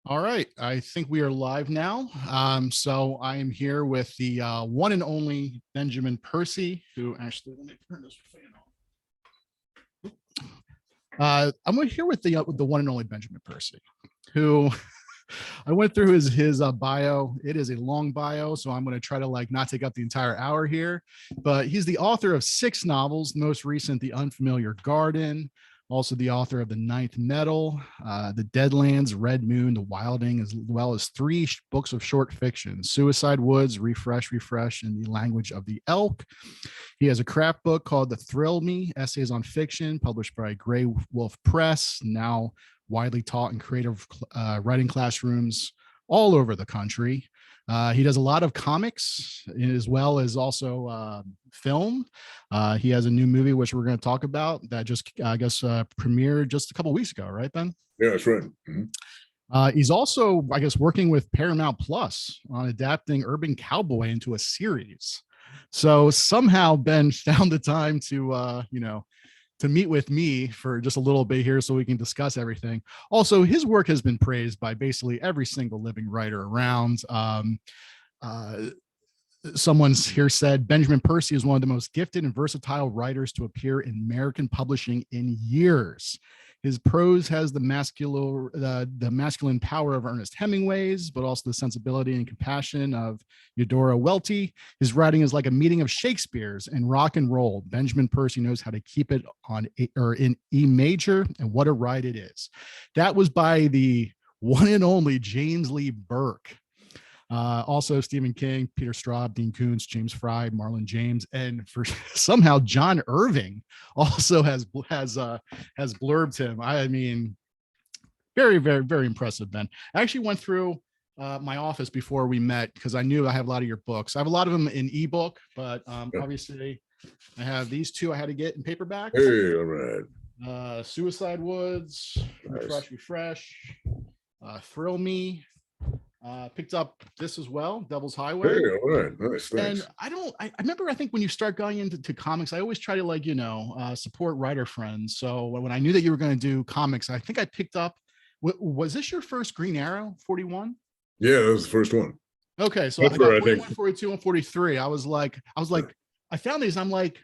All right, I think we are live now. So I am here with the one and only Benjamin Percy, who actually let me turn this fan on. I'm here with the one and only Benjamin Percy, who I went through his bio. It is a long bio, so I'm going to try to not take up the entire hour here. But he's the author of 6 novels, most recent, The Unfamiliar Garden. Also the author of The Ninth Metal, The Deadlands, Red Moon, The Wilding, as well as 3 books of short fiction, Suicide Woods, Refresh, and The Language of the Elk. He has a craft book called The Thrill Me, Essays on Fiction, published by Graywolf Press, now widely taught in creative writing classrooms all over the country. He does a lot of comics as well as also film. He has a new movie, which we're going to talk about, that just, I guess, premiered just a couple of weeks ago, right, Ben? Yeah, that's right. He's also, I guess, working with Paramount Plus on adapting Urban Cowboy into a series. So somehow Ben found the time to meet with me for just a little bit here so we can discuss everything. Also, his work has been praised by basically every single living writer around. Someone's here said Benjamin Percy is one of the most gifted and versatile writers to appear in American publishing in years. His prose has the masculine power of Ernest Hemingway's, but also the sensibility and compassion of Eudora Welty. His writing is like a meeting of Shakespeare's and rock and roll. Benjamin Percy knows how to keep it on in E major, and what a ride it is. That was by the one and only James Lee Burke. Also Stephen King, Peter Straub, Dean Koontz, James Fry, Marlon James, and for somehow John Irving also has blurbed him. I mean, very, very, very impressive, Ben. I actually went through my office before we met because I knew I have a lot of your books. I have a lot of them in ebook, but obviously I have these 2 I had to get in paperback. Hey, all right. Suicide Woods, nice. Refresh, Thrill Me. Picked up this as well, Devil's Highway. Hey, all right, nice. And I remember, I think when you start going into comics, I always try to support writer friends. So when I knew that you were going to do comics, I think I picked up. Was this your first Green Arrow 41? Yeah, that was the first one. Okay, so I got 41, 42, and 43. I was like, I found these. I'm like,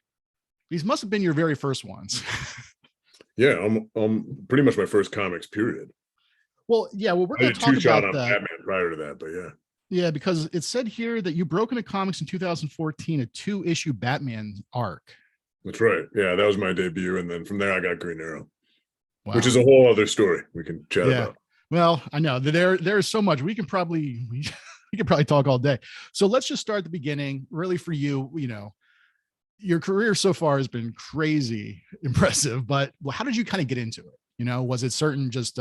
these must have been your very first ones. Yeah, I'm pretty much my first comics period. Well, yeah, well, we're going to talk about that. Batman prior to that, but yeah. Yeah, because it said here that you broke into comics in 2014, a 2-issue Batman arc. That's right. Yeah, that was my debut, and then from there I got Green Arrow, wow. Which is a whole other story we can chat about. Well, I know there's so much we can probably talk all day. So let's just start at the beginning. Really, for you, your career so far has been crazy impressive, but how did you kind of get into it? Was it certain just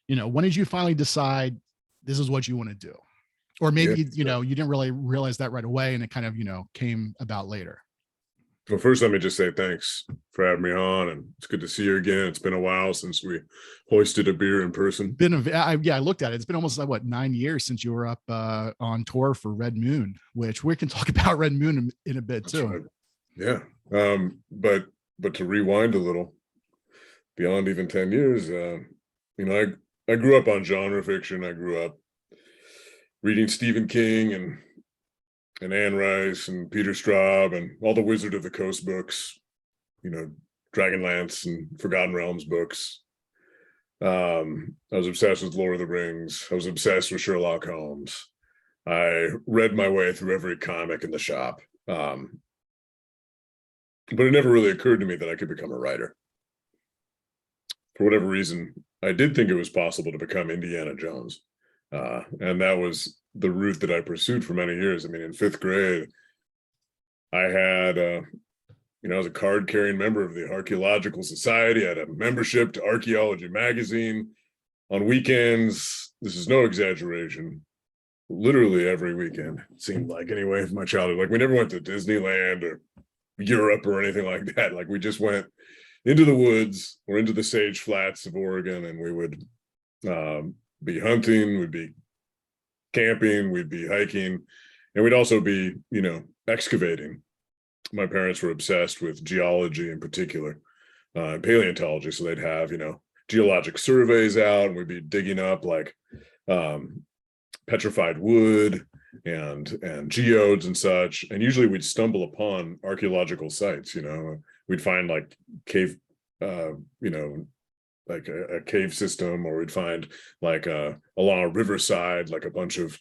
when did you finally decide this is what you want to do? Or maybe, you didn't really realize that right away and it kind of, came about later. Well, first, let me just say thanks for having me on, and it's good to see you again. It's been a while since we hoisted a beer in person. I looked at it. It's been almost 9 years since you were up on tour for Red Moon, which we can talk about Red Moon in a bit too. Right. Yeah. But to rewind a little, beyond even 10 years, I grew up on genre fiction. I grew up reading Stephen King and Anne Rice and Peter Straub and all the Wizard of the Coast books, Dragonlance and Forgotten Realms books. I was obsessed with Lord of the Rings. I was obsessed with Sherlock Holmes. I read my way through every comic in the shop. But it never really occurred to me that I could become a writer. For whatever reason, I did think it was possible to become Indiana Jones. And that was the route that I pursued for many years. I mean, in 5th grade, I had, I was a card-carrying member of the Archaeological Society. I had a membership to Archaeology magazine. On weekends, this is no exaggeration, literally every weekend, it seemed like, anyway, from my childhood. Like, we never went to Disneyland or Europe or anything like that. Like, we just went into the woods or into the sage flats of Oregon, and we would be hunting, we'd be camping, we'd be hiking, and we'd also be, excavating. My parents were obsessed with geology in particular, and paleontology. So they'd have, geologic surveys out, and we'd be digging up like petrified wood and geodes and such. And usually we'd stumble upon archaeological sites. We'd find like cave, like a cave system, or we'd find like along a riverside, like a bunch of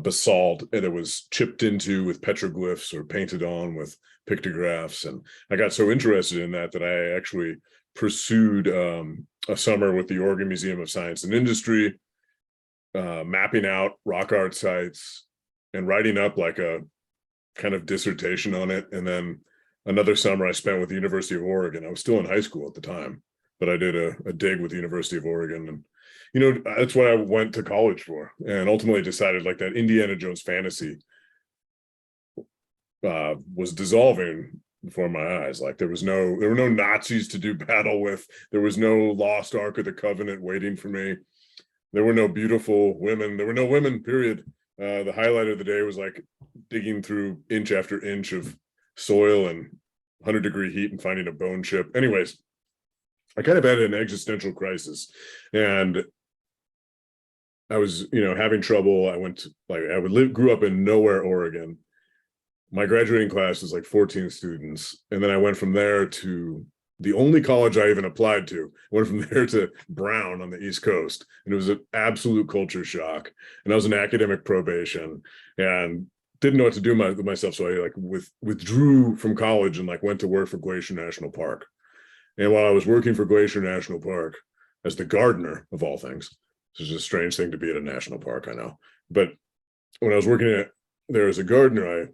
basalt that was chipped into with petroglyphs or painted on with pictographs. And I got so interested in that I actually pursued a summer with the Oregon Museum of Science and Industry, mapping out rock art sites and writing up like a kind of dissertation on it. And then another summer I spent with the University of Oregon. I was still in high school at the time, but I did a dig with the University of Oregon. And, that's what I went to college for, and ultimately decided like that Indiana Jones fantasy was dissolving before my eyes. Like there were no Nazis to do battle with. There was no lost Ark of the Covenant waiting for me. There were no beautiful women. There were no women, period. The highlight of the day was like digging through inch after inch of soil and 100-degree heat and finding a bone chip. Anyways, I kind of had an existential crisis, and I was, having trouble. Grew up in nowhere, Oregon. My graduating class was like 14 students. And then I went from there to the only college I even applied to. I went from there to Brown on the East Coast. And it was an absolute culture shock. And I was in academic probation and didn't know what to do with myself. So I withdrew from college and went to work for Glacier National Park. And while I was working for Glacier National Park as the gardener of all things, this is a strange thing to be at a national park, I know. But when I was working there as a gardener, I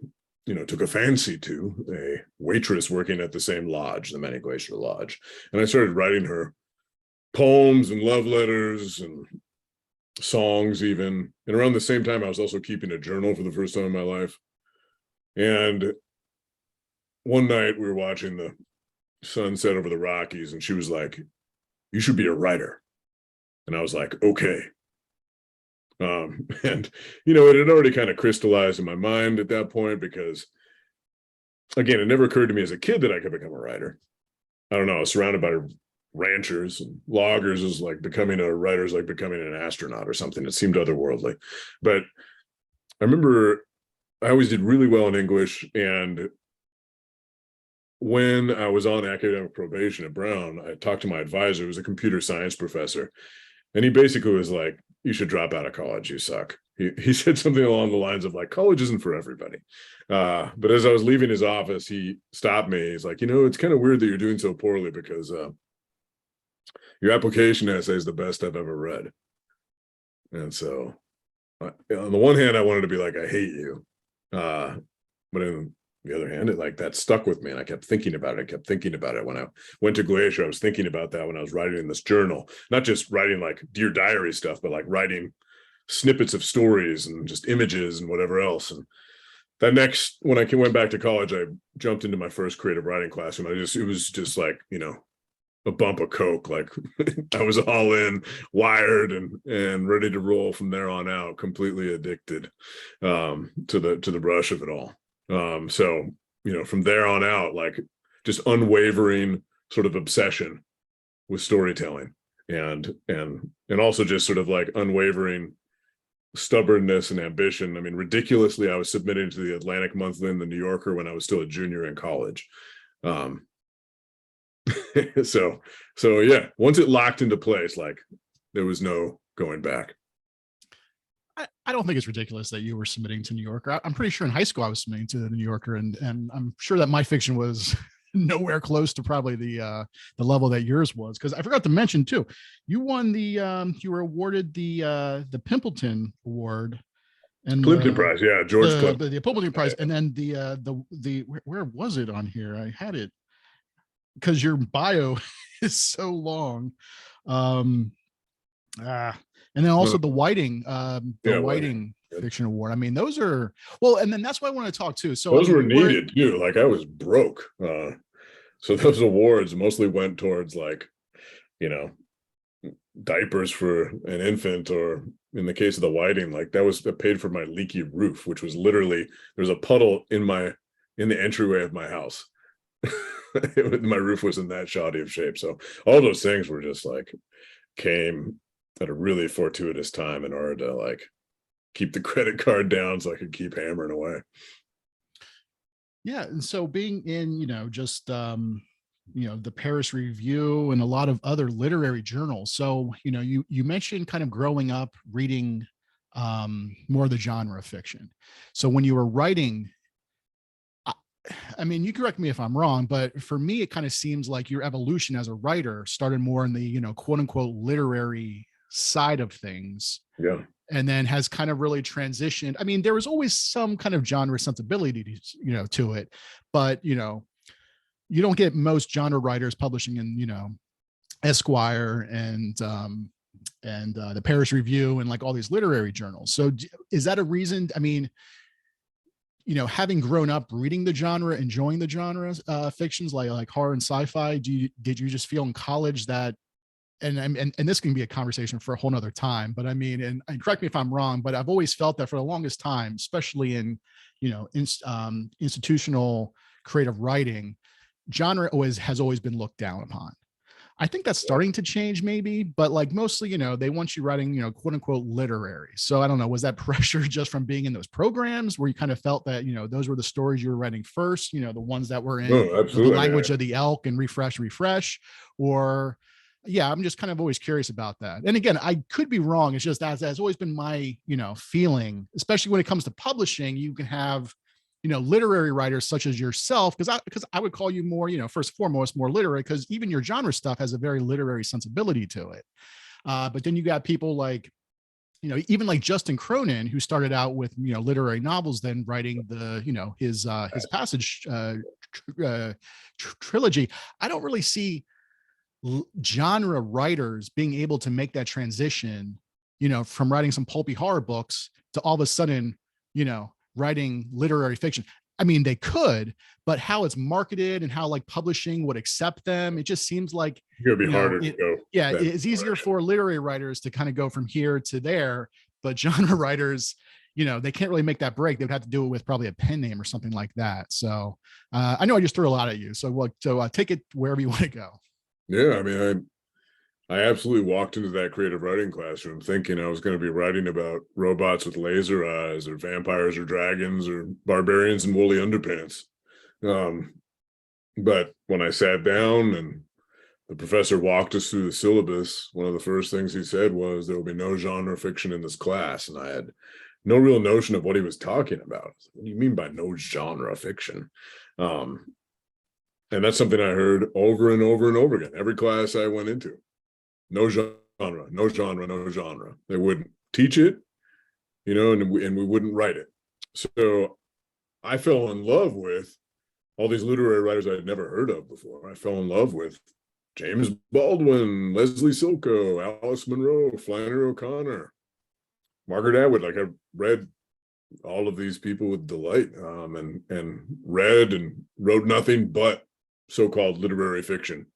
took a fancy to a waitress working at the same lodge, the Many Glacier Lodge. And I started writing her poems and love letters and songs even. And around the same time, I was also keeping a journal for the first time in my life. And one night we were watching the sunset over the Rockies, and she was like, "You should be a writer." And I was like, okay. And, it had already kind of crystallized in my mind at that point, because, again, it never occurred to me as a kid that I could become a writer. I don't know. I was surrounded by ranchers and loggers. Is like becoming a writer is like becoming an astronaut or something. It seemed otherworldly. But I remember I always did really well in English. And when I was on academic probation at Brown, I talked to my advisor, who was a computer science professor. And he basically was like, "You should drop out of college. You suck." He said something along the lines of like, "College isn't for everybody." But as I was leaving his office, he stopped me. He's like, "It's kind of weird that you're doing so poorly, because your application essay is the best I've ever read." And so on the one hand, I wanted to be like, "I hate you." But in the other hand, that stuck with me, and I kept thinking about it. When I went to Glacier, I was thinking about that when I was writing in this journal, not just writing like Dear Diary stuff, but like writing snippets of stories and just images and whatever else. And when I went back to college, I jumped into my first creative writing class, and it was just like, a bump of Coke. Like I was all in, wired and ready to roll from there on out, completely addicted to the rush of it all. So, from there on out, like just unwavering sort of obsession with storytelling, and also just sort of like unwavering stubbornness and ambition. I mean, ridiculously, I was submitting to the Atlantic Monthly and the New Yorker when I was still a junior in college. So yeah, once it locked into place, like there was no going back. I don't think it's ridiculous that you were submitting to New Yorker. I'm pretty sure in high school I was submitting to the New Yorker, and I'm sure that my fiction was nowhere close to probably the level that yours was. Because I forgot to mention too, you won you were awarded the Pimpleton Award and Plimpton Prize, yeah, George Plimpton. The Pimpleton Prize, and then the where was it on here? I had it because your bio is so long. And then also the Whiting, Whiting Fiction Award. I mean, those are and then that's why I want to talk too. So those were needed too. Like I was broke, so those awards mostly went towards like, diapers for an infant, or in the case of the Whiting, like that paid for my leaky roof, which was literally there's a puddle in the entryway of my house. My roof was in that shoddy of shape. So all those things were just like came at a really fortuitous time in order to like keep the credit card down so I could keep hammering away. Yeah. And so being in, just, the Paris Review and a lot of other literary journals. So, you mentioned kind of growing up reading more of the genre of fiction. So when you were writing, I mean, you correct me if I'm wrong, but for me, it kind of seems like your evolution as a writer started more in the, quote unquote, literary side of things. Yeah. And then has kind of really transitioned. I mean, there was always some kind of genre sensibility to it, but, you don't get most genre writers publishing in, Esquire and the Paris Review and like all these literary journals. So is that a reason? I mean, having grown up reading the genre, enjoying the genre fictions like horror and sci-fi, did you just feel in college that, and this can be a conversation for a whole nother time, but I mean, and correct me if I'm wrong, but I've always felt that for the longest time, especially in, institutional creative writing, genre has always been looked down upon. I think that's starting to change maybe, but like mostly, they want you writing, quote unquote, literary. So I don't know, was that pressure just from being in those programs where you kind of felt that, those were the stories you were writing first, the ones that were in the language of the elk and refresh, or yeah, I'm just kind of always curious about that. And again, I could be wrong. It's just that's always been my, feeling, especially when it comes to publishing. You can have, literary writers such as yourself, because I would call you more, first and foremost, more literary, because even your genre stuff has a very literary sensibility to it. But then you got people like, even like Justin Cronin, who started out with, literary novels, then writing the, his Passage trilogy. I don't really see genre writers being able to make that transition, from writing some pulpy horror books to all of a sudden, writing literary fiction. I mean, they could, but how it's marketed and how like publishing would accept them, it just seems like it's gonna be harder to go. Yeah, it's easier for literary writers to kind of go from here to there, but genre writers, they can't really make that break. They would have to do it with probably a pen name or something like that. So I know I just threw a lot at you. So take it wherever you want to go. Yeah, I mean, I absolutely walked into that creative writing classroom thinking I was going to be writing about robots with laser eyes or vampires or dragons or barbarians in woolly underpants. But when I sat down and the professor walked us through the syllabus, one of the first things he said was there will be no genre fiction in this class. And I had no real notion of what he was talking about. What do you mean by no genre fiction? And that's something I heard over and over and over again. Every class I went into. No genre, no genre, no genre. They wouldn't teach it, and we wouldn't write it. So I fell in love with all these literary writers I had never heard of before. I fell in love with James Baldwin, Leslie Silko, Alice Munro, Flannery O'Connor, Margaret Atwood. Like I read all of these people with delight, and read and wrote nothing but so-called literary fiction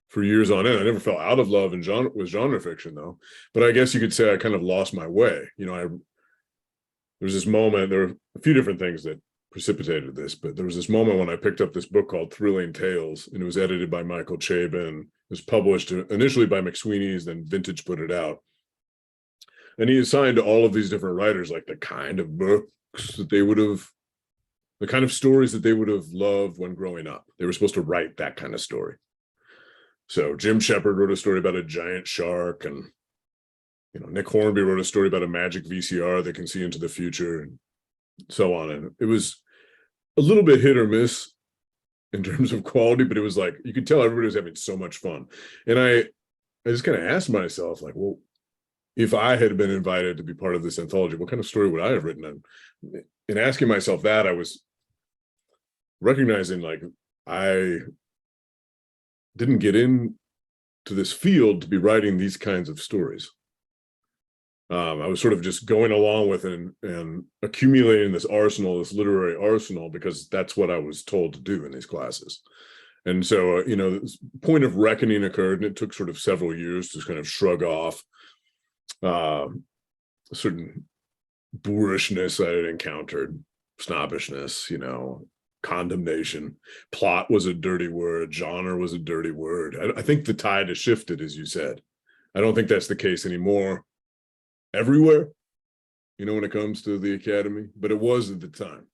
for years on end. I never fell out of love with genre fiction though, but I guess you could say I kind of lost my way. There's this moment, there were a few different things that precipitated this, but there was this moment when I picked up this book called Thrilling Tales, and it was edited by Michael Chabon. It was published initially by McSweeney's, then Vintage put it out. And he assigned to all of these different writers, like the kind of books that the kind of stories that they would have loved when growing up. They were supposed to write that kind of story. So Jim Shepard wrote a story about a giant shark, and Nick Hornby wrote a story about a magic VCR that can see into the future, and so on. And it was a little bit hit or miss in terms of quality, but it was like you could tell everybody was having so much fun. And I just kind of asked myself, like, well, if I had been invited to be part of this anthology, what kind of story would I have written? And in asking myself that, I was recognizing like I didn't get into this field to be writing these kinds of stories. I was sort of just going along with it and accumulating this literary arsenal, because that's what I was told to do in these classes. And so, this point of reckoning occurred, and it took sort of several years to kind of shrug off a certain boorishness I had encountered, snobbishness, condemnation. Plot was a dirty word. Genre was a dirty word. I think the tide has shifted, as you said. I don't think that's the case anymore everywhere, when it comes to the Academy, but it was at the time.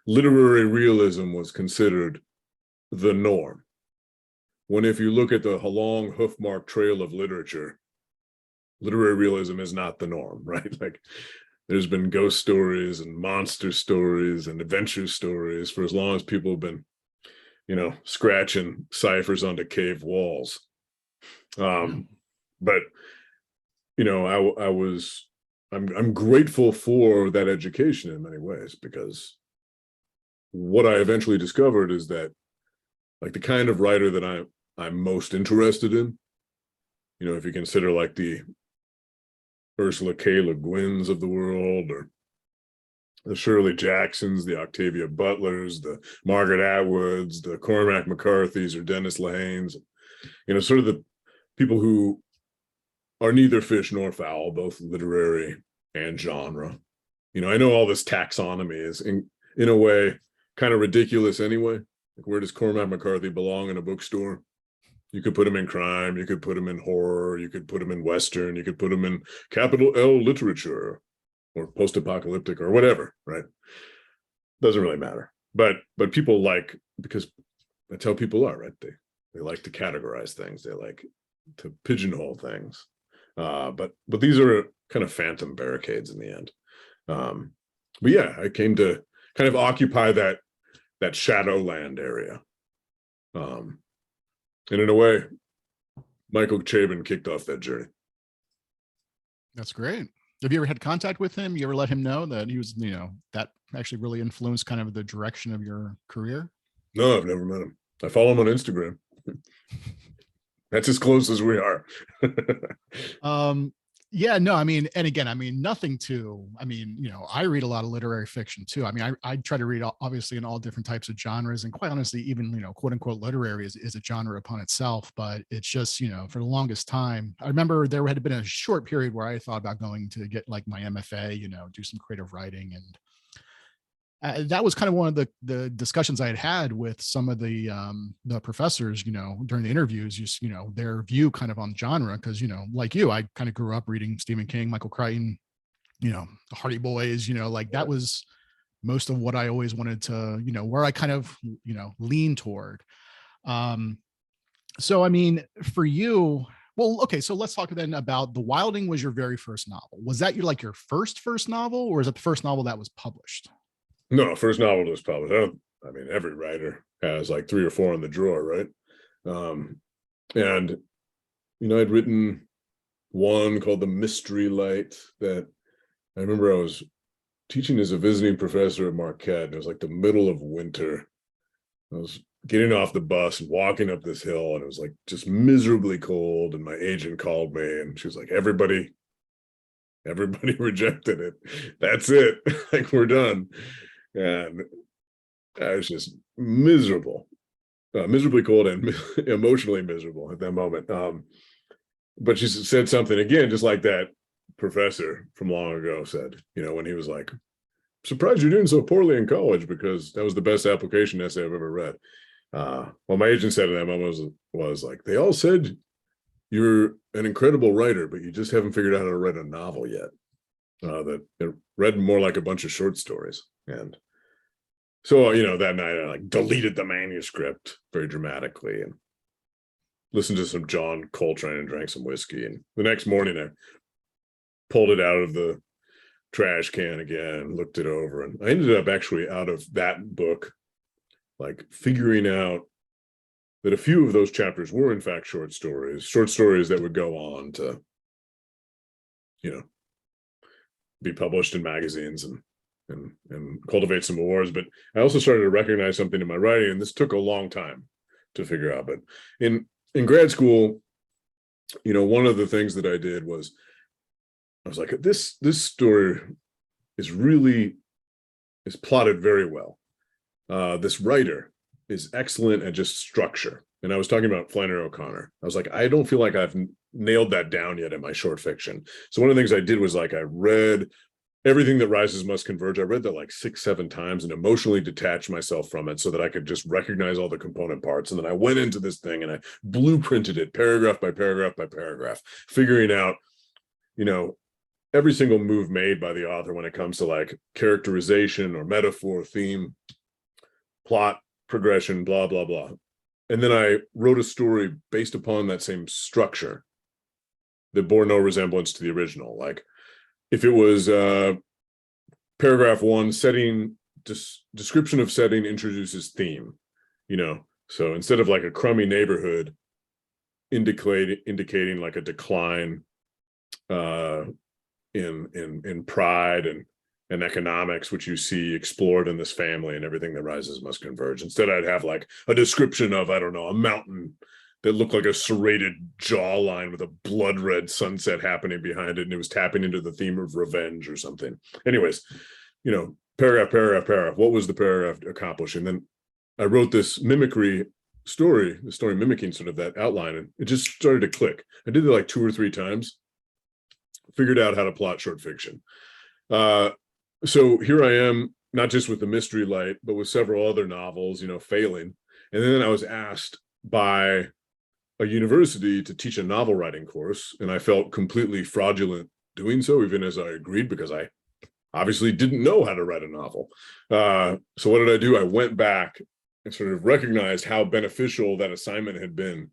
Literary realism was considered the norm. When if you look at the long hoofmark trail of literature, literary realism is not the norm, right? Like there's been ghost stories and monster stories and adventure stories for as long as people have been, scratching ciphers onto cave walls. But, I'm grateful for that education in many ways, because what I eventually discovered is that like the kind of writer that I'm most interested in, if you consider like the Ursula K. Le Guins of the world, or the Shirley Jacksons, the Octavia Butlers, the Margaret Atwoods, the Cormac McCarthys, or Dennis Lehanes, sort of the people who are neither fish nor fowl, both literary and genre. I know all this taxonomy is in a way kind of ridiculous anyway. Like, where does Cormac McCarthy belong in a bookstore? You could put him in crime, you could put him in horror, you could put him in Western, you could put him in capital L literature or post-apocalyptic or whatever, right? Doesn't really matter. But people like, because that's how people are, right? They like to categorize things. They like to pigeonhole things. But these are kind of phantom barricades in the end. But yeah, I came to kind of occupy that Shadowland area. And in a way, Michael Chabon kicked off that journey. That's great. Have you ever had contact with him? You ever let him know that he was, that actually really influenced kind of the direction of your career? No, I've never met him. I follow him on Instagram. That's as close as we are. Yeah, no, I mean, and again, nothing to, I read a lot of literary fiction too. I try to read obviously in all different types of genres, and quite honestly, even, quote unquote, literary is a genre upon itself, but it's just, for the longest time, I remember there had been a short period where I thought about going to get like my MFA, do some creative writing. And that was kind of one of the discussions I had with some of the professors, during the interviews, just, their view kind of on genre. Cause, like you, I kind of grew up reading Stephen King, Michael Crichton, the Hardy Boys, like that was most of what I always wanted to, where I kind of, lean toward. So, for you, well, okay. So let's talk then about The Wilding was your very first novel. Was that your first novel, or is it the first novel that was published? No, first novel was published. Every writer has like 3 or 4 in the drawer, right? And I'd written one called The Mystery Light that I remember I was teaching as a visiting professor at Marquette, and it was like the middle of winter. I was getting off the bus and walking up this hill, and it was like just miserably cold, and my agent called me and she was like, everybody rejected it. That's it. Like, we're done. And I was just miserably cold and emotionally miserable at that moment. But she said something again, just like that professor from long ago said, when he was like, surprised you're doing so poorly in college, because that was the best application essay I've ever read. Well, my agent said to that moment was like, they all said you're an incredible writer, but you just haven't figured out how to write a novel yet. That it read more like a bunch of short stories. And so, that night I like deleted the manuscript very dramatically and listened to some John Coltrane and drank some whiskey. And the next morning I pulled it out of the trash can again, looked it over, and I ended up actually out of that book, like figuring out that a few of those chapters were in fact short stories that would go on to, be published in magazines and cultivate some awards. But I also started to recognize something in my writing, and this took a long time to figure out. But in grad school, one of the things that I did was I was like, this story is plotted very well. This writer is excellent at just structure. And I was talking about Flannery O'Connor. I was like, I don't feel like I've nailed that down yet in my short fiction. So one of the things I did was like, I read Everything That Rises Must Converge. I read that like 6-7 times and emotionally detached myself from it so that I could just recognize all the component parts. And then I went into this thing and I blueprinted it paragraph by paragraph by paragraph, figuring out, every single move made by the author when it comes to like characterization or metaphor, theme, plot, progression, blah, blah, blah. And then I wrote a story based upon that same structure that bore no resemblance to the original. Like, if it was paragraph 1, setting, description of setting introduces theme, so instead of like a crummy neighborhood indicating like a decline in pride and economics, which you see explored in this family and Everything That Rises Must Converge. Instead, I'd have like a description of, I don't know, a mountain that looked like a serrated jawline with a blood red sunset happening behind it, and it was tapping into the theme of revenge or something. Anyways, paragraph. What was the paragraph accomplishing? Then I wrote this mimicry story, the story mimicking sort of that outline, and it just started to click. I did it like 2 or 3 times, figured out how to plot short fiction. So here I am, not just with The Mystery Light, but with several other novels, failing. And then I was asked by a university to teach a novel writing course, and I felt completely fraudulent doing so, even as I agreed, because I obviously didn't know how to write a novel. So what did I do? I went back and sort of recognized how beneficial that assignment had been,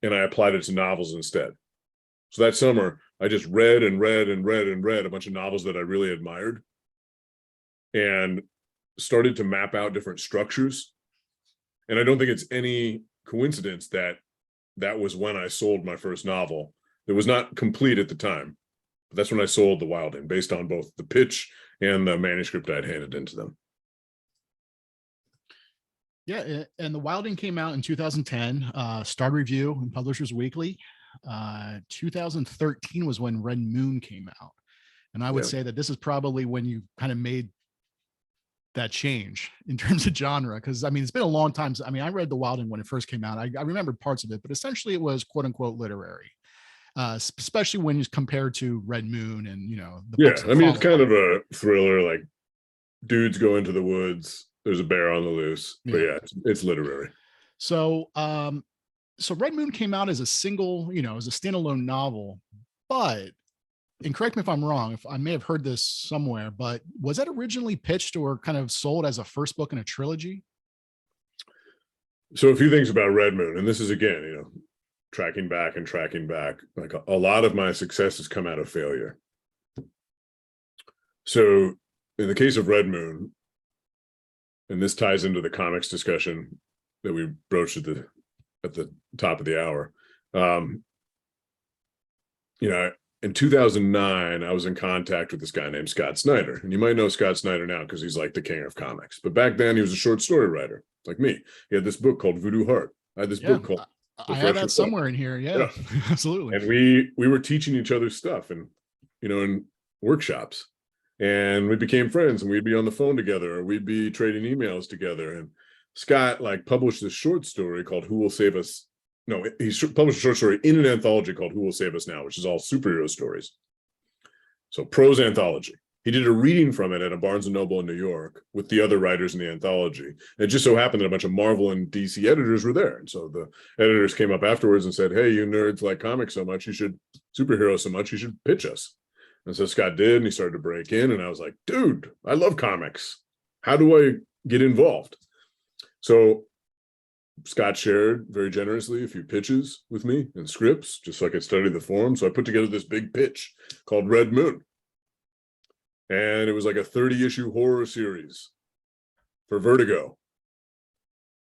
and I applied it to novels instead. So that summer, I just read a bunch of novels that I really admired and started to map out different structures. And I don't think it's any coincidence that that was when I sold my first novel. It was not complete at the time, but that's when I sold The Wilding, based on both the pitch and the manuscript I'd handed into them. Yeah, and The Wilding came out in 2010, Star Review and Publishers Weekly. 2013 was when Red Moon came out. And I would say that this is probably when you kind of made that change in terms of genre, because I mean, it's been a long time. I mean, I read The Wilding when it first came out. I remember parts of it, but essentially it was quote unquote literary, especially when you compare to Red Moon and the books. I mean, it's kind of a thriller, like dudes go into the woods, there's a bear on the loose, but it's literary. So so Red Moon came out as a single, as a standalone novel, but, and correct me if I'm wrong, if I may have heard this somewhere, but was that originally pitched or kind of sold as a first book in a trilogy? So a few things about Red Moon, and this is again, tracking back, like a lot of my success has come out of failure. So in the case of Red Moon, and this ties into the comics discussion that we broached at the top of the hour. In 2009, I was in contact with this guy named Scott Snyder. And you might know Scott Snyder now because he's like the king of comics. But back then, he was a short story writer, like me. He had this book called Voodoo Heart. I had this book called... I have that somewhere in here. Yeah, absolutely. And we were teaching each other stuff and, in workshops. And we became friends, and we'd be on the phone together, or we'd be trading emails together. And Scott published this short story called Who Will Save Us? No, he published a short story in an anthology called Who Will Save Us Now, which is all superhero stories. So prose anthology. He did a reading from it at a Barnes & Noble in New York with the other writers in the anthology. And it just so happened that a bunch of Marvel and DC editors were there. And so the editors came up afterwards and said, hey, you nerds like comics so much, superheroes so much, you should pitch us. And so Scott did, and he started to break in. And I was like, dude, I love comics. How do I get involved? So Scott shared very generously a few pitches with me and scripts, just so I could study the form. So I put together this big pitch called Red Moon. And it was like a 30-issue horror series for Vertigo.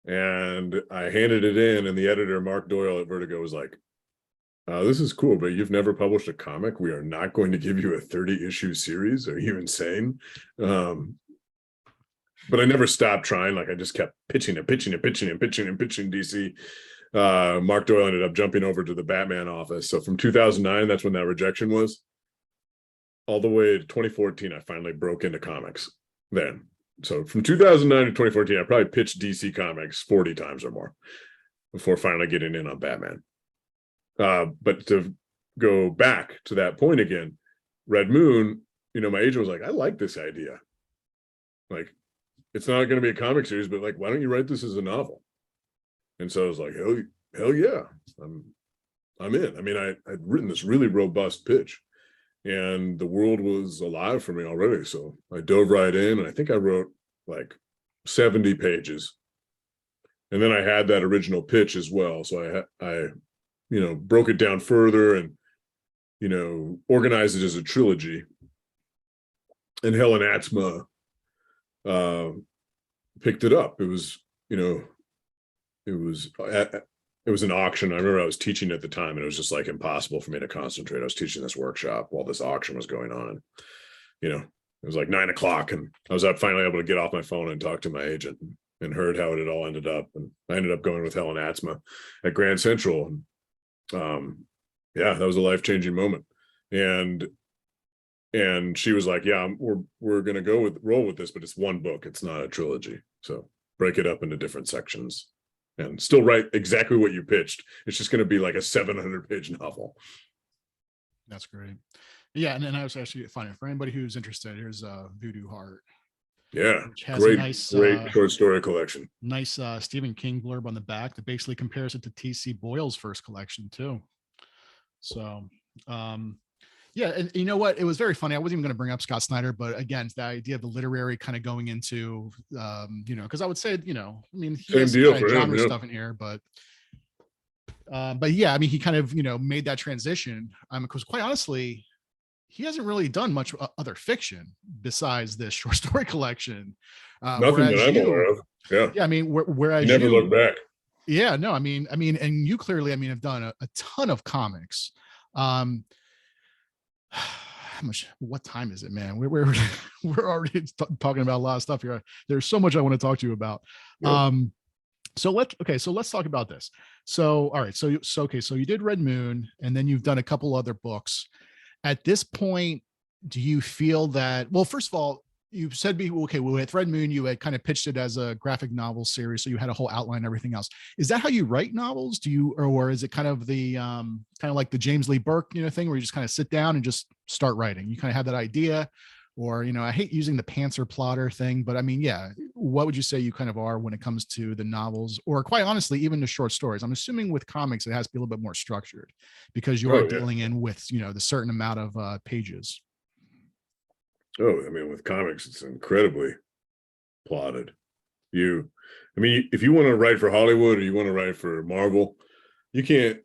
And I handed it in, and the editor, Mark Doyle at Vertigo, was like, this is cool, but you've never published a comic. We are not going to give you a 30-issue series. Are you insane? But I never stopped trying. Like, I just kept pitching DC. Mark Doyle ended up jumping over to the Batman office. So from 2009, that's when that rejection was, all the way to 2014, I finally broke into comics then. So from 2009 to 2014, I probably pitched DC Comics 40 times or more before finally getting in on Batman. But to go back to that point again, Red Moon my agent was like, I like this idea. Like, it's not going to be a comic series, but like, why don't you write this as a novel? And so I was like, hell yeah, I'm in. I mean, I'd written this really robust pitch, and the world was alive for me already. So I dove right in, and I think I wrote like 70 pages. And then I had that original pitch as well. So I broke it down further and, organized it as a trilogy. And Helen Atzma picked it up. It was an auction. I remember I was teaching at the time, and it was just like impossible for me to concentrate. I was teaching this workshop while this auction was going on. It was like 9 o'clock, and I was finally able to get off my phone and talk to my agent and heard how it had all ended up. And I ended up going with Helen Atzma at Grand Central. And yeah, that was a life-changing moment. And she was like, yeah, we're going to roll with this, but it's one book. It's not a trilogy. So break it up into different sections and still write exactly what you pitched. It's just going to be like a 700-page novel. That's great. Yeah. And then I was actually finding, for anybody who's interested, here's Voodoo Heart. Yeah. Which has great, a nice, great short story collection. Nice Stephen King blurb on the back that basically compares it to T.C. Boyle's first collection too. So, yeah, and you know what? It was very funny. I wasn't even going to bring up Scott Snyder, but again, the idea of the literary kind of going into, because I would say, I mean, he Same has deal kind of for him, genre yeah. stuff in here, but yeah, I mean, he kind of, made that transition. Because quite honestly, he hasn't really done much other fiction besides this short story collection. Nothing that I'm aware of. Yeah. Yeah, I mean, whereas never you look back. Yeah, no, I mean, and you clearly, have done a ton of comics. How much? What time is it, man? We're already talking about a lot of stuff here. There's so much I want to talk to you about. Yep. So let's talk about this. So, all right. So you did Red Moon, and then you've done a couple other books. At this point, do you feel that? Well, first of all, you said with Red Moon, you had kind of pitched it as a graphic novel series, so you had a whole outline and everything else. Is that how you write novels? Or is it kind of the kind of like the James Lee Burke thing where you just kind of sit down and just start writing? You kind of have that idea, or I hate using the pantser plotter thing, but I mean, yeah, what would you say you kind of are when it comes to the novels, or quite honestly, even the short stories? I'm assuming with comics it has to be a little bit more structured because you are dealing in with the certain amount of pages. Oh, I mean, with comics, it's incredibly plotted. If you want to write for Hollywood or you want to write for Marvel, you can't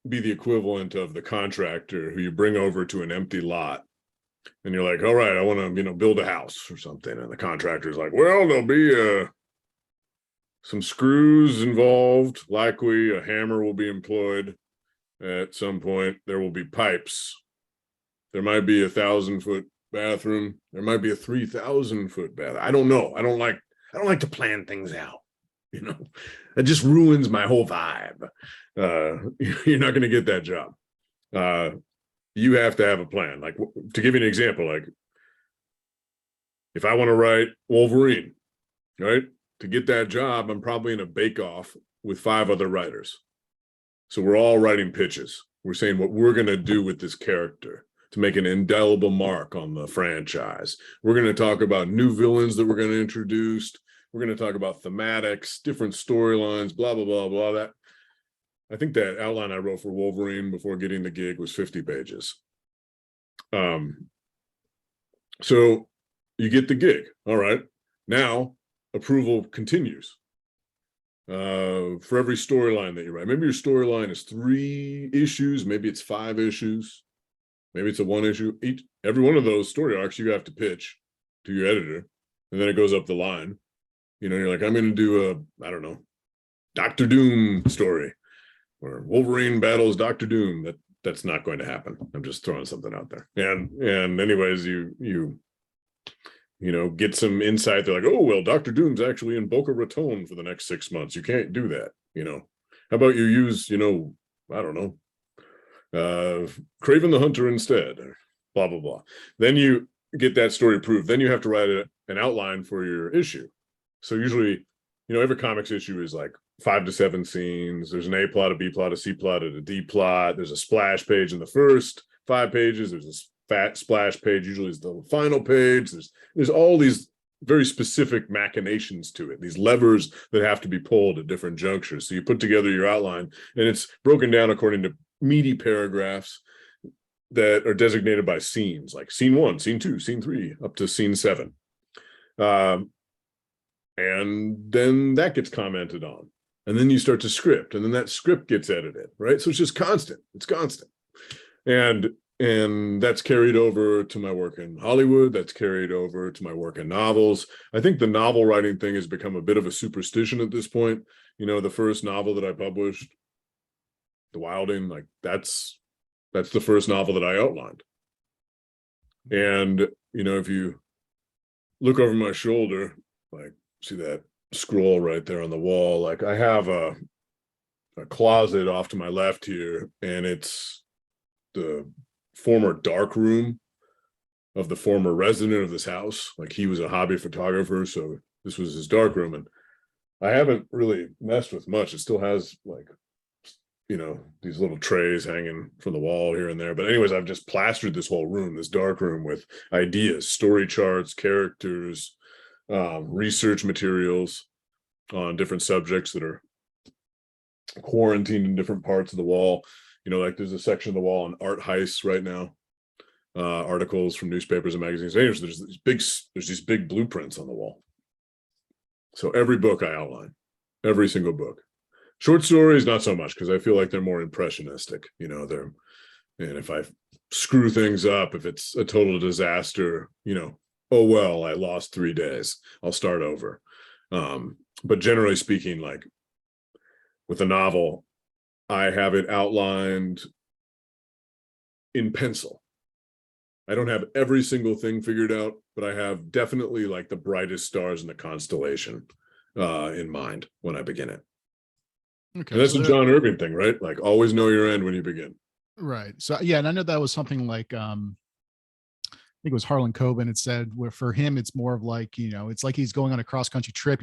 be the equivalent of the contractor who you bring over to an empty lot and you're like, all right, I want to, build a house or something. And the contractor's like, well, there'll be some screws involved. Likely a hammer will be employed at some point. There will be pipes. There might be 1,000-foot bathroom. There might be a 3,000-foot bathroom. I don't know. I don't like to plan things out. It just ruins my whole vibe. You're not going to get that job. You have to have a plan. Like, to give you an example, like if I want to write Wolverine, right? To get that job, I'm probably in a bake-off with 5 other writers. So we're all writing pitches. We're saying what we're going to do with this character to make an indelible mark on the franchise. We're going to talk about new villains that we're going to introduce. We're going to talk about thematics, different storylines, blah, blah, blah, blah. That, I think that outline I wrote for Wolverine before getting the gig was 50 pages. So you get the gig. All right. Now approval continues. For every storyline that you write. Maybe your storyline is 3 issues. Maybe it's 5 issues. Maybe it's a 1 issue. Every one of those story arcs you have to pitch to your editor, and then it goes up the line. You're like, I'm going to do a, Dr. Doom story, or Wolverine battles Dr. Doom. That's not going to happen. I'm just throwing something out there. And anyways, you get some insight. They're like, oh, well, Dr. Doom's actually in Boca Raton for the next 6 months. You can't do that. How about you use, I don't know, Kraven the Hunter instead, or blah, blah, blah. Then you get that story approved. Then you have to write an outline for your issue. So usually, every comics issue is like 5 to 7 scenes. There's an A plot, a B plot, a C plot, and a D plot. There's a splash page in the first 5 pages. There's fat splash page usually is the final page. There's all these very specific machinations to it, these levers that have to be pulled at different junctures. So you put together your outline, and it's broken down according to meaty paragraphs that are designated by scenes, like scene 1, scene 2, scene 3, up to scene 7. And then that gets commented on. And then you start to script, and then that script gets edited, right? So it's just constant. It's constant. And that's carried over to my work in Hollywood. That's carried over to my work in novels. I think the novel writing thing has become a bit of a superstition at this point. You know, the first novel that I published, The Wilding, like that's the first novel that I outlined. And, you know, if you look over my shoulder, like, see that scroll right there on the wall, like I have a closet off to my left here, and it's the former dark room of the former resident of this house. Like, he was a hobby photographer, so this was his dark room, and I haven't really messed with much. It still has, like, you know, these little trays hanging from the wall here and there. But anyways, I've just plastered this whole room, this dark room, with ideas, story charts, characters, research materials on different subjects that are quarantined in different parts of the wall. You know, like there's a section of the wall on art heists right now, articles from newspapers and magazines. Anyways, there's these big blueprints on the wall. So every book I outline, every single book. Short stories, not so much, because I feel like they're more impressionistic. You know, and if I screw things up, if it's a total disaster, you know, oh well, I lost 3 days, I'll start over. But generally speaking, like with a novel, I have it outlined in pencil. I don't have every single thing figured out, but I have definitely like the brightest stars in the constellation in mind when I begin it. Okay, and that's a John Irving thing, right? Like, always know your end when you begin. Right. So yeah, and I know that was something like I think it was Harlan Coben. It said where for him it's more of like, you know, it's like he's going on a cross country trip.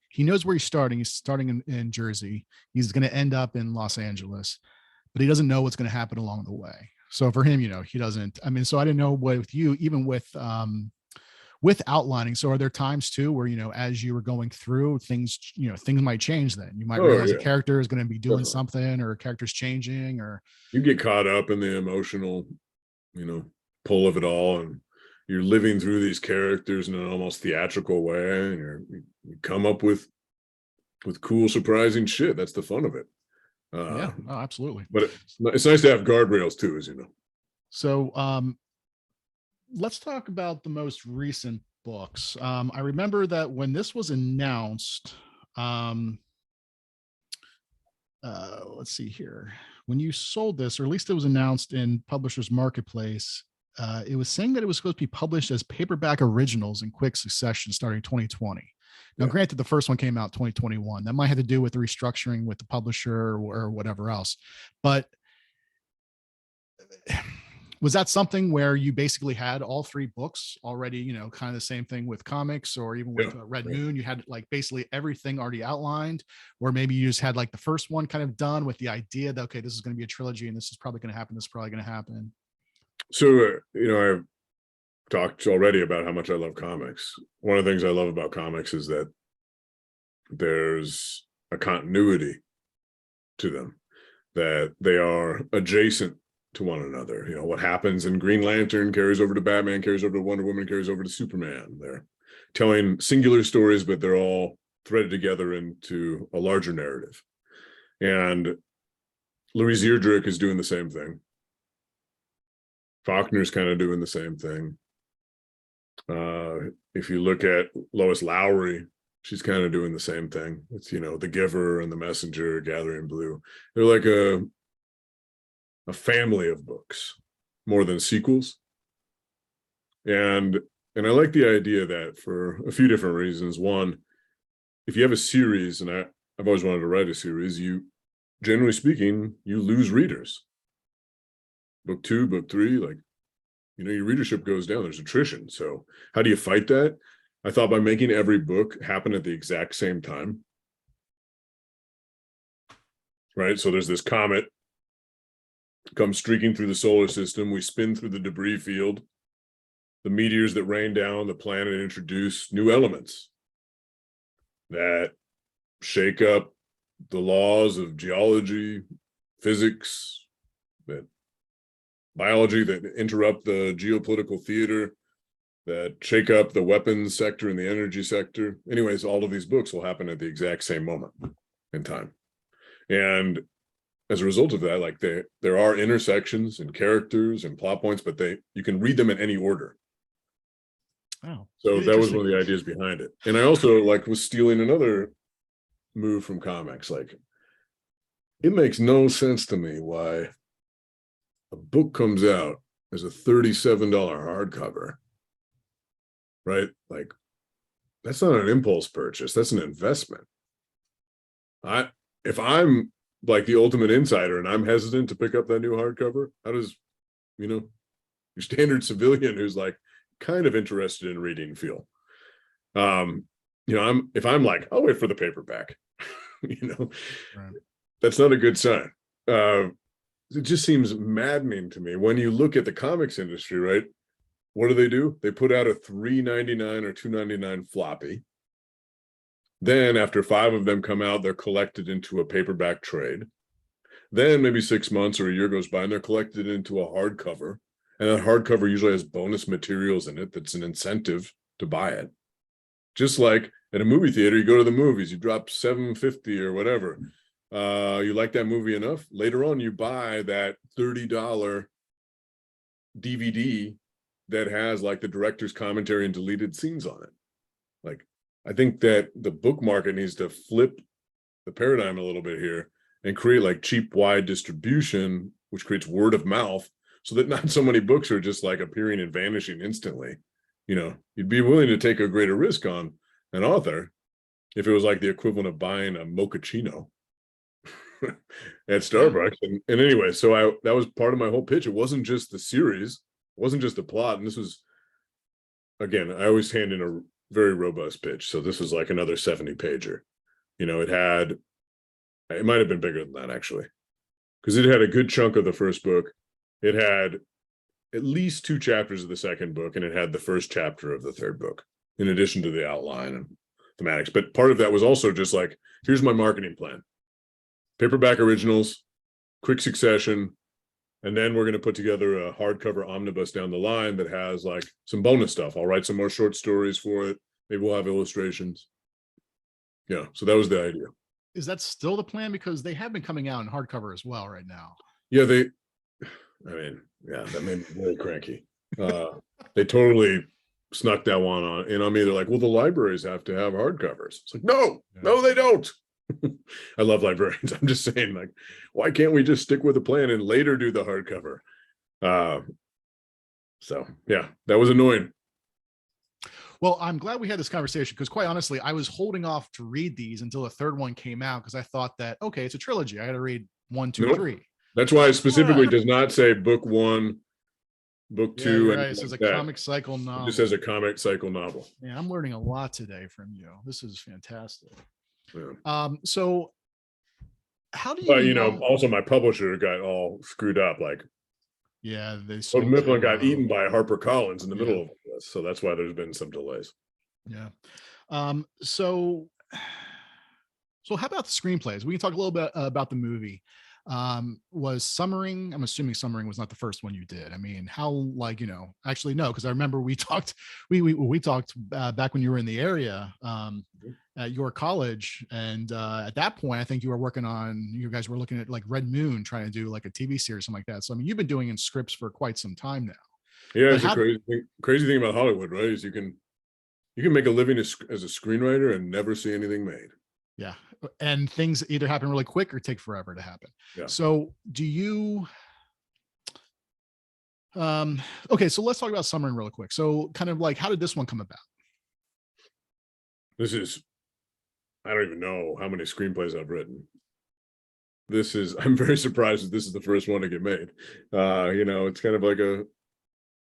He knows where he's starting. He's starting in Jersey. He's going to end up in Los Angeles, but he doesn't know what's going to happen along the way. So for him, you know, he doesn't. I mean, so I didn't know what with you, even with outlining. So are there times too where, you know, as you were going through things, you know, things might change, then you might realize a character is going to be doing something, or a character's changing, or you get caught up in the emotional, you know, pull of it all, and you're living through these characters in an almost theatrical way, and you come up with cool, surprising shit. That's the fun of it. Yeah, oh, absolutely. But it's nice to have guardrails too, as you know. So let's talk about the most recent books. I remember that when this was announced, let's see here, when you sold this, or at least it was announced in Publishers Marketplace, it was saying that it was supposed to be published as paperback originals in quick succession starting 2020. Now, granted, the first one came out 2021. That might have to do with the restructuring with the publisher or whatever else. But was that something where you basically had all 3 books already, you know, kind of the same thing with comics, or even with Red Moon, you had like basically everything already outlined, or maybe you just had like the first one kind of done with the idea that, okay, this is going to be a trilogy and this is probably going to happen. This is probably going to happen. So, you know, I've talked already about how much I love comics. One of the things I love about comics is that there's a continuity to them, that they are adjacent to one another. You know, what happens in Green Lantern carries over to Batman, carries over to Wonder Woman, carries over to Superman. They're telling singular stories, but they're all threaded together into a larger narrative. And Louise Erdrich is doing the same thing. Faulkner's kind of doing the same thing. If you look at Lois Lowry, she's kind of doing the same thing. It's, you know, The Giver and The Messenger, Gathering Blue. They're like a family of books more than sequels. And I like the idea that for a few different reasons. One, if you have a series, and I've always wanted to write a series, you, generally speaking, you lose readers. Book 2, book 3, like, you know, your readership goes down. There's attrition. So how do you fight that? I thought by making every book happen at the exact same time. Right? So there's this comet come streaking through the solar system. We spin through the debris field. The meteors that rain down the planet introduce new elements that shake up the laws of geology, physics, that biology, that interrupt the geopolitical theater, that shake up the weapons sector and the energy sector. Anyways, all of these books will happen at the exact same moment in time. And as a result of that, like there are intersections and characters and plot points, but you can read them in any order. Oh, so that was one of the ideas behind it. And I also was stealing another move from comics. Like, it makes no sense to me why a book comes out as a $37 hardcover, right? Like, that's not an impulse purchase, that's an investment. If I'm like the ultimate insider and I'm hesitant to pick up that new hardcover, how does, your standard civilian who's like kind of interested in reading feel? If I'm like, I'll wait for the paperback, right. That's not a good sign. It just seems maddening to me when you look at the comics industry, right? What do? They put out a $3.99 or $2.99 floppy. Then after 5 of them come out, they're collected into a paperback trade. Then maybe 6 months or a year goes by and they're collected into a hardcover. And that hardcover usually has bonus materials in it that's an incentive to buy it. Just like at a movie theater, you go to the movies, you drop $7.50 or whatever. You like that movie enough, later on you buy that $30 DVD that has like the director's commentary and deleted scenes on it. Like, I think that the book market needs to flip the paradigm a little bit here and create like cheap wide distribution, which creates word of mouth, so that not so many books are just like appearing and vanishing instantly. You'd be willing to take a greater risk on an author if it was like the equivalent of buying a mochaccino at Starbucks. And anyway, so that was part of my whole pitch. It wasn't just the series, it wasn't just the plot. And this was, again, I always hand in a very robust pitch. So this was like another 70 pager. It might have been bigger than that actually, because it had a good chunk of the first book. It had at least 2 chapters of the second book, and it had the first chapter of the third book, in addition to the outline and thematics. But part of that was also just like, here's my marketing plan. Paperback originals, quick succession, and then we're going to put together a hardcover omnibus down the line that has like some bonus stuff. I'll write some more short stories for it. Maybe we'll have illustrations. Yeah, so that was the idea. Is that still the plan? Because they have been coming out in hardcover as well right now. Yeah, that made me very cranky. They totally snuck that one on in on me. They're like, well, the libraries have to have hardcovers. It's like, no, they don't. I love librarians. I'm just saying, like, why can't we just stick with the plan and later do the hardcover? So yeah, that was annoying. Well, I'm glad we had this conversation because, quite honestly, I was holding off to read these until the third one came out because I thought that, okay, it's a trilogy. I got to read 1, 2, 3. That's why it specifically does not say book 1, book 2. Right. It says a comic cycle novel. It just says a comic cycle novel. Yeah, I'm learning a lot today from you. This is fantastic. Yeah. So how do you know? Also my publisher got all screwed up. Like, they Mifflin got eaten by HarperCollins in the middle of this, so that's why there's been some delays. Yeah. So how about the screenplays? We can talk a little bit about the movie. Was Summering, I'm assuming Summering was not the first one you did. I mean, how, actually no, because I remember we talked back when you were in the area at your college, and at that point I think you guys were looking at like Red Moon, trying to do like a TV series, something like that. So I mean, you've been doing in scripts for quite some time now. Yeah, it's a crazy thing about Hollywood, right? Is you can make a living as a screenwriter and never see anything made. Yeah. And things either happen really quick or take forever to happen. Yeah. So do you, okay, so let's talk about Summering really quick. So kind of like, how did this one come about? I don't even know how many screenplays I've written. I'm very surprised that this is the first one to get made. It's kind of like a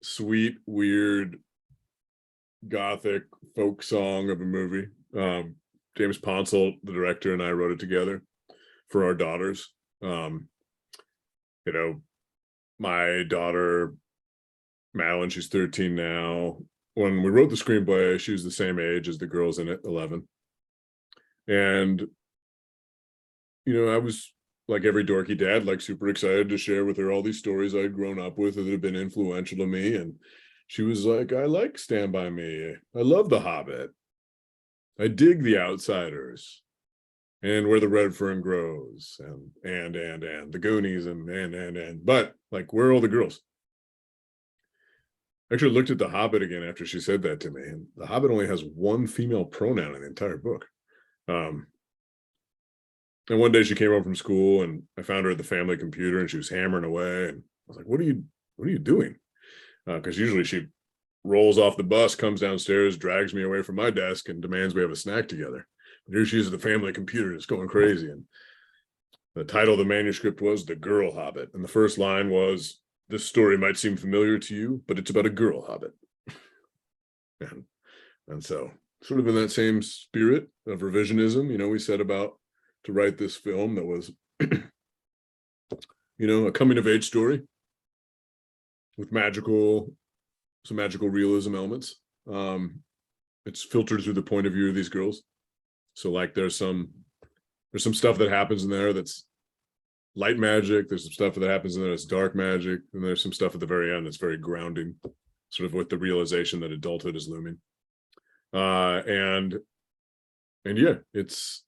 sweet, weird, gothic folk song of a movie. James Ponsoldt, the director, and I wrote it together for our daughters. my daughter, Madeline, she's 13 now. When we wrote the screenplay, she was the same age as the girls in it, 11. And, I was like every dorky dad, like super excited to share with her all these stories I'd grown up with that had been influential to me. And she was like, I like Stand By Me. I love The Hobbit. I dig The Outsiders and Where the Red Fern Grows and The Goonies and, but like, where are all the girls? I actually looked at The Hobbit again after she said that to me, and The Hobbit only has one female pronoun in the entire book. And one day she came home from school, and I found her at the family computer, and she was hammering away. And I was like, "What are you doing?" Because usually she rolls off the bus, comes downstairs, drags me away from my desk, and demands we have a snack together. But here she is at the family computer, just going crazy. And the title of the manuscript was "The Girl Hobbit," and the first line was, "This story might seem familiar to you, but it's about a girl hobbit." and so, sort of in that same spirit of revisionism, we set about to write this film that was, a coming of age story with some magical realism elements. It's filtered through the point of view of these girls. So like there's some stuff that happens in there that's light magic. There's some stuff that happens in there that's dark magic. And there's some stuff at the very end that's very grounding, sort of with the realization that adulthood is looming. And yeah, it's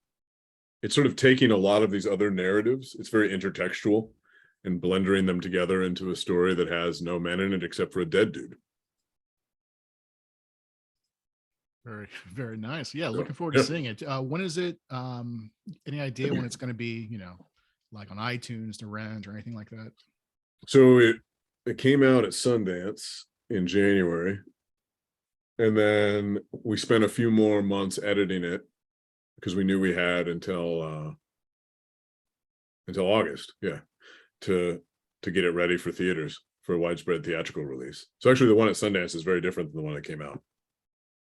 sort of taking a lot of these other narratives. It's very intertextual and blending them together into a story that has no men in it except for a dead dude. Very, very nice. Yeah, looking forward to seeing it. When is it? Any idea when it's going to be, like on iTunes to rent or anything like that? So it came out at Sundance in January. And then we spent a few more months editing it because we knew we had until August, to get it ready for theaters for a widespread theatrical release. So actually the one at Sundance is very different than the one that came out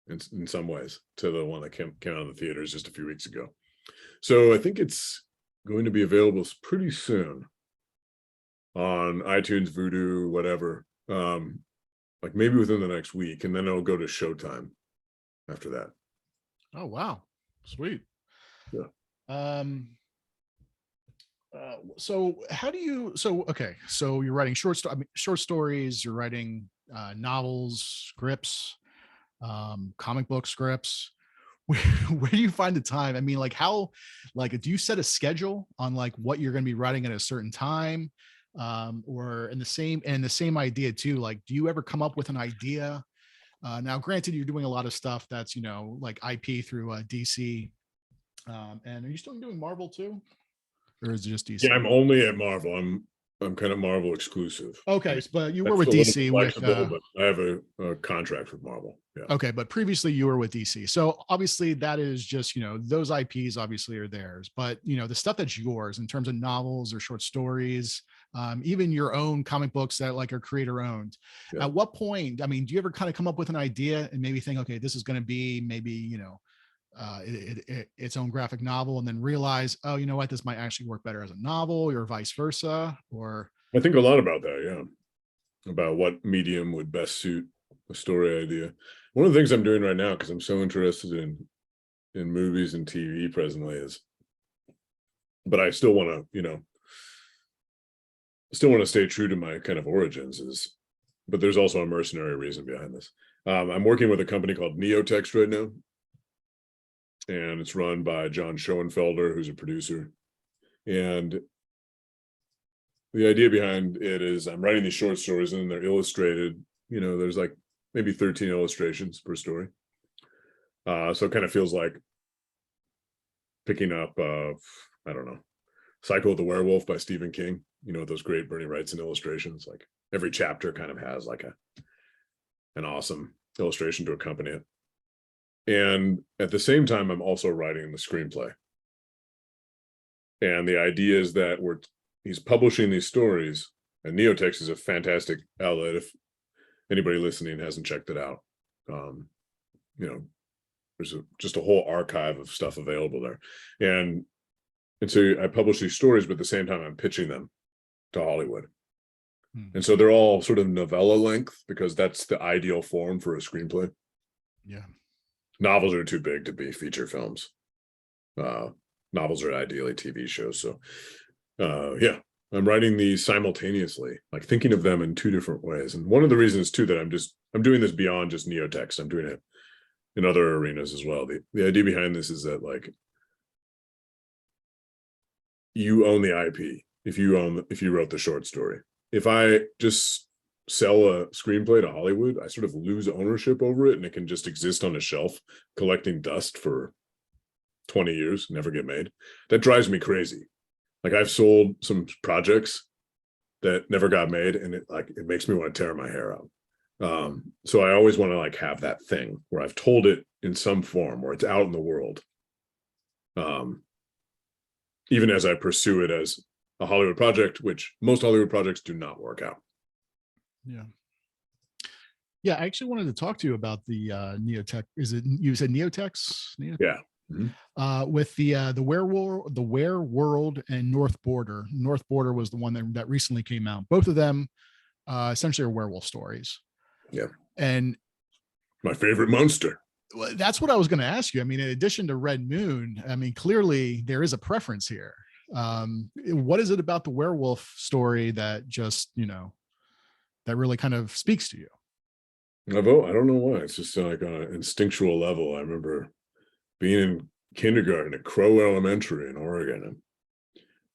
in some ways to the one that came out in the theaters just a few weeks ago. So I think it's going to be available pretty soon on iTunes, Vudu, whatever, like maybe within the next week, and then it'll go to Showtime after that. Oh, wow. Sweet. Yeah. So how do you, so you're writing short stories, you're writing novels, scripts, comic book scripts. Where do you find the time? I mean, like do you set a schedule on like what you're going to be writing at a certain time? Or in the same idea too, like, do you ever come up with an idea? Now, granted, you're doing a lot of stuff that's, like IP through DC. And are you still doing Marvel too? Or is it just DC? Yeah, I'm only at Marvel. I'm kind of Marvel exclusive. Okay, but you were with DC with but I have a contract with Marvel. Yeah. Okay, but previously you were with DC. So obviously that is just, those IPs obviously are theirs, but the stuff that's yours in terms of novels or short stories, even your own comic books that like are creator owned. Yeah. At what point, I mean, do you ever kind of come up with an idea and maybe think, okay, this is going to be maybe, its own graphic novel, and then realize, oh, you know what, this might actually work better as a novel, or vice versa? Or I think a lot about that, yeah, about what medium would best suit a story idea. One of the things I'm doing right now, because I'm so interested in movies and TV presently, but I still want to stay true to my kind of origins, but there's also a mercenary reason behind this. I'm working with a company called Neotext right now, and it's run by John Schoenfelder, who's a producer. And the idea behind it is I'm writing these short stories and they're illustrated. There's like maybe 13 illustrations per story. So it kind of feels like picking up, I don't know, Cycle of the Werewolf by Stephen King. Those great Bernie Wrightson illustrations. Like every chapter kind of has like an awesome illustration to accompany it. And at the same time, I'm also writing the screenplay. And the idea is that he's publishing these stories, and Neotext is a fantastic outlet. If anybody listening hasn't checked it out, there's just a whole archive of stuff available there. And so I publish these stories, but at the same time, I'm pitching them to Hollywood. And so they're all sort of novella length because that's the ideal form for a screenplay. Yeah. Novels are too big to be feature films. Novels are ideally TV shows. So yeah, I'm writing these simultaneously, like thinking of them in two different ways. And one of the reasons too that I'm doing this beyond just neotext. I'm doing it in other arenas as well. The idea behind this is that like you own the IP if you wrote the short story. If I just sell a screenplay to Hollywood, I sort of lose ownership over it and it can just exist on a shelf collecting dust for 20 years, never get made. That drives me crazy. Like I've sold some projects that never got made and it makes me want to tear my hair out. So I always want to like have that thing where I've told it in some form where it's out in the world. Even as I pursue it as a Hollywood project, which most Hollywood projects do not work out. Yeah. Yeah, I actually wanted to talk to you about the Neotech. Is it, you said Neotex? Yeah. Mm-hmm. With the Wereworld and North Border. North Border was the one that recently came out. Both of them essentially are werewolf stories. Yeah. And my favorite monster. That's what I was going to ask you. I mean, in addition to Red Moon, I mean, clearly there is a preference here. What is it about the werewolf story that just, that really kind of speaks to you? I don't know why. It's just like on an instinctual level. I remember being in kindergarten at Crow Elementary in Oregon and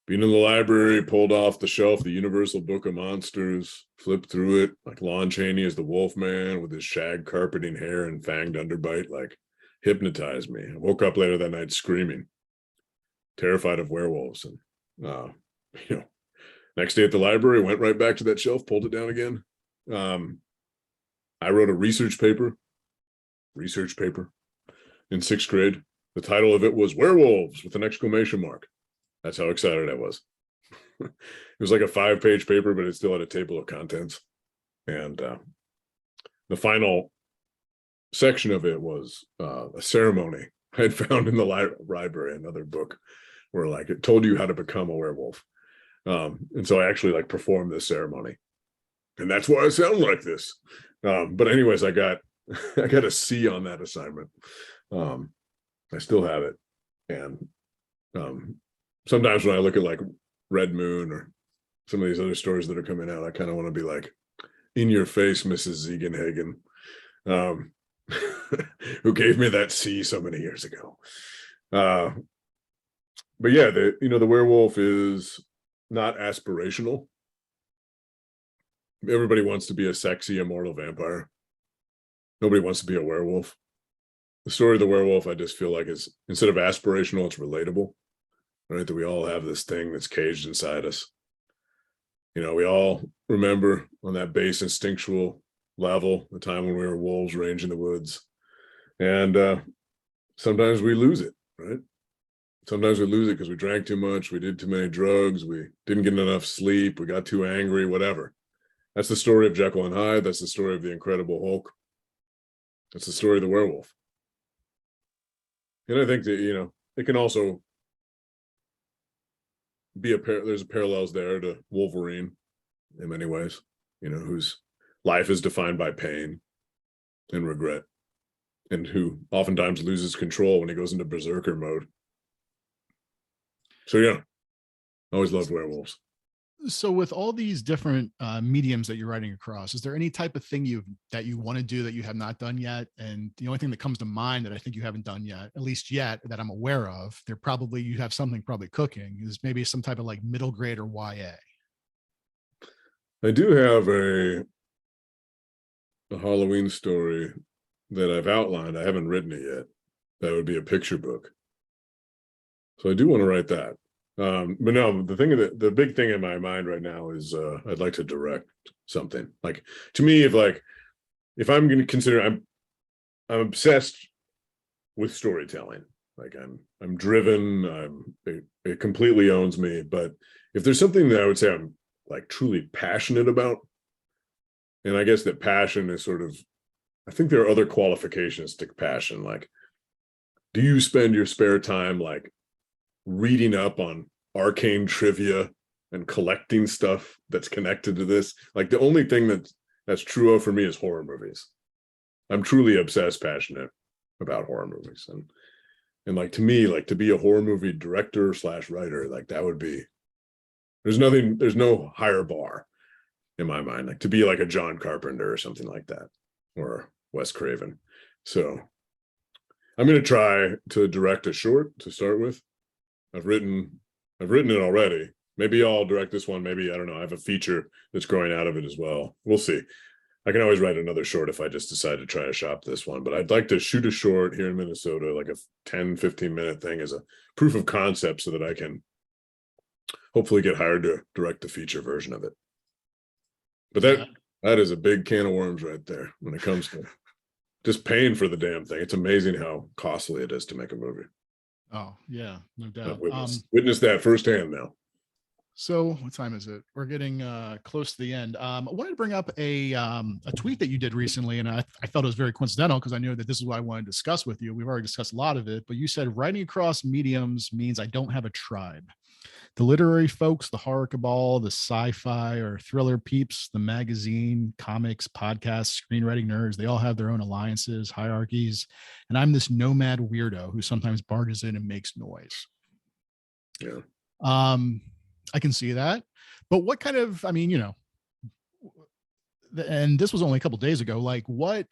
being in the library, pulled off the shelf the Universal Book of Monsters, flipped through it like Lon Chaney as the Wolfman with his shag carpeting hair and fanged underbite, like hypnotized me. I woke up later that night screaming, terrified of werewolves. And next day at the library, went right back to that shelf, pulled it down again. I wrote a research paper in 6th grade. The title of it was Werewolves with an exclamation mark. That's how excited I was. It was like a 5-page paper, but it still had a table of contents. And the final section of it was a ceremony I had found in the library, another book where like it told you how to become a werewolf. And so I actually like performed this ceremony. And that's why I sound like this. But anyways, I got a C on that assignment. I still have it. And sometimes when I look at like Red Moon or some of these other stories that are coming out, I kind of want to be like, in your face, Mrs. Ziegenhagen, who gave me that C so many years ago. But yeah, the werewolf is not aspirational. Everybody wants to be a sexy, immortal vampire. Nobody wants to be a werewolf. The story of the werewolf, I just feel like is, instead of aspirational, it's relatable, right? That we all have this thing that's caged inside us. We all remember on that base instinctual level, the time when we were wolves ranging the woods. And sometimes we lose it, right? Sometimes we lose it because we drank too much, we did too many drugs, we didn't get enough sleep, we got too angry, whatever. That's the story of Jekyll and Hyde. That's the story of the Incredible Hulk. That's the story of the werewolf. And I think that, it can also be there's parallels there to Wolverine in many ways, whose life is defined by pain and regret, and who oftentimes loses control when he goes into berserker mode. So yeah, I always loved werewolves. So with all these different mediums that you're writing across, is there any type of thing that you want to do that you have not done yet? And the only thing that comes to mind that I think you haven't done yet, at least yet, that I'm aware of, you have something probably cooking, is maybe some type of like middle grade or YA. I do have a Halloween story that I've outlined. I haven't written it yet. That would be a picture book. So I do want to write that. But no, the big thing in my mind right now is I'd like to direct something. Like, to me, if I'm going to consider, I'm obsessed with storytelling. Like I'm driven. It completely owns me. But if there's something that I would say I'm like truly passionate about, and I guess that passion is sort of, I think there are other qualifications to passion. Like, do you spend your spare time like reading up on arcane trivia and collecting stuff that's connected to this. Like the only thing that's true of for me is horror movies. I'm truly obsessed, passionate about horror movies. And like, to me, like to be a horror movie director / writer, like that would be, there's no higher bar in my mind, like to be like a John Carpenter or something like that, or Wes Craven. So I'm going to try to direct a short to start with. I've written it already. Maybe I'll direct this one. Maybe, I don't know, I have a feature that's growing out of it as well. We'll see. I can always write another short if I just decide to try to shop this one, but I'd like to shoot a short here in Minnesota, like a 10-15 minute thing as a proof of concept so that I can hopefully get hired to direct the feature version of it. But that is a big can of worms right there when it comes to just paying for the damn thing. It's amazing how costly it is to make a movie. Oh yeah, no doubt. Witness that firsthand now. So what time is it? We're getting close to the end. I wanted to bring up a tweet that you did recently, and I felt it was very coincidental because I knew that this is what I wanted to discuss with you. We've already discussed a lot of it, but you said writing across mediums means I don't have a tribe. The literary folks, the horror cabal, the sci-fi or thriller peeps, the magazine, comics, podcasts, screenwriting nerds, they all have their own alliances, hierarchies, and I'm this nomad weirdo who sometimes barges in and makes noise. Yeah. I can see that, but what kind of, I mean, and this was only a couple of days ago, like what,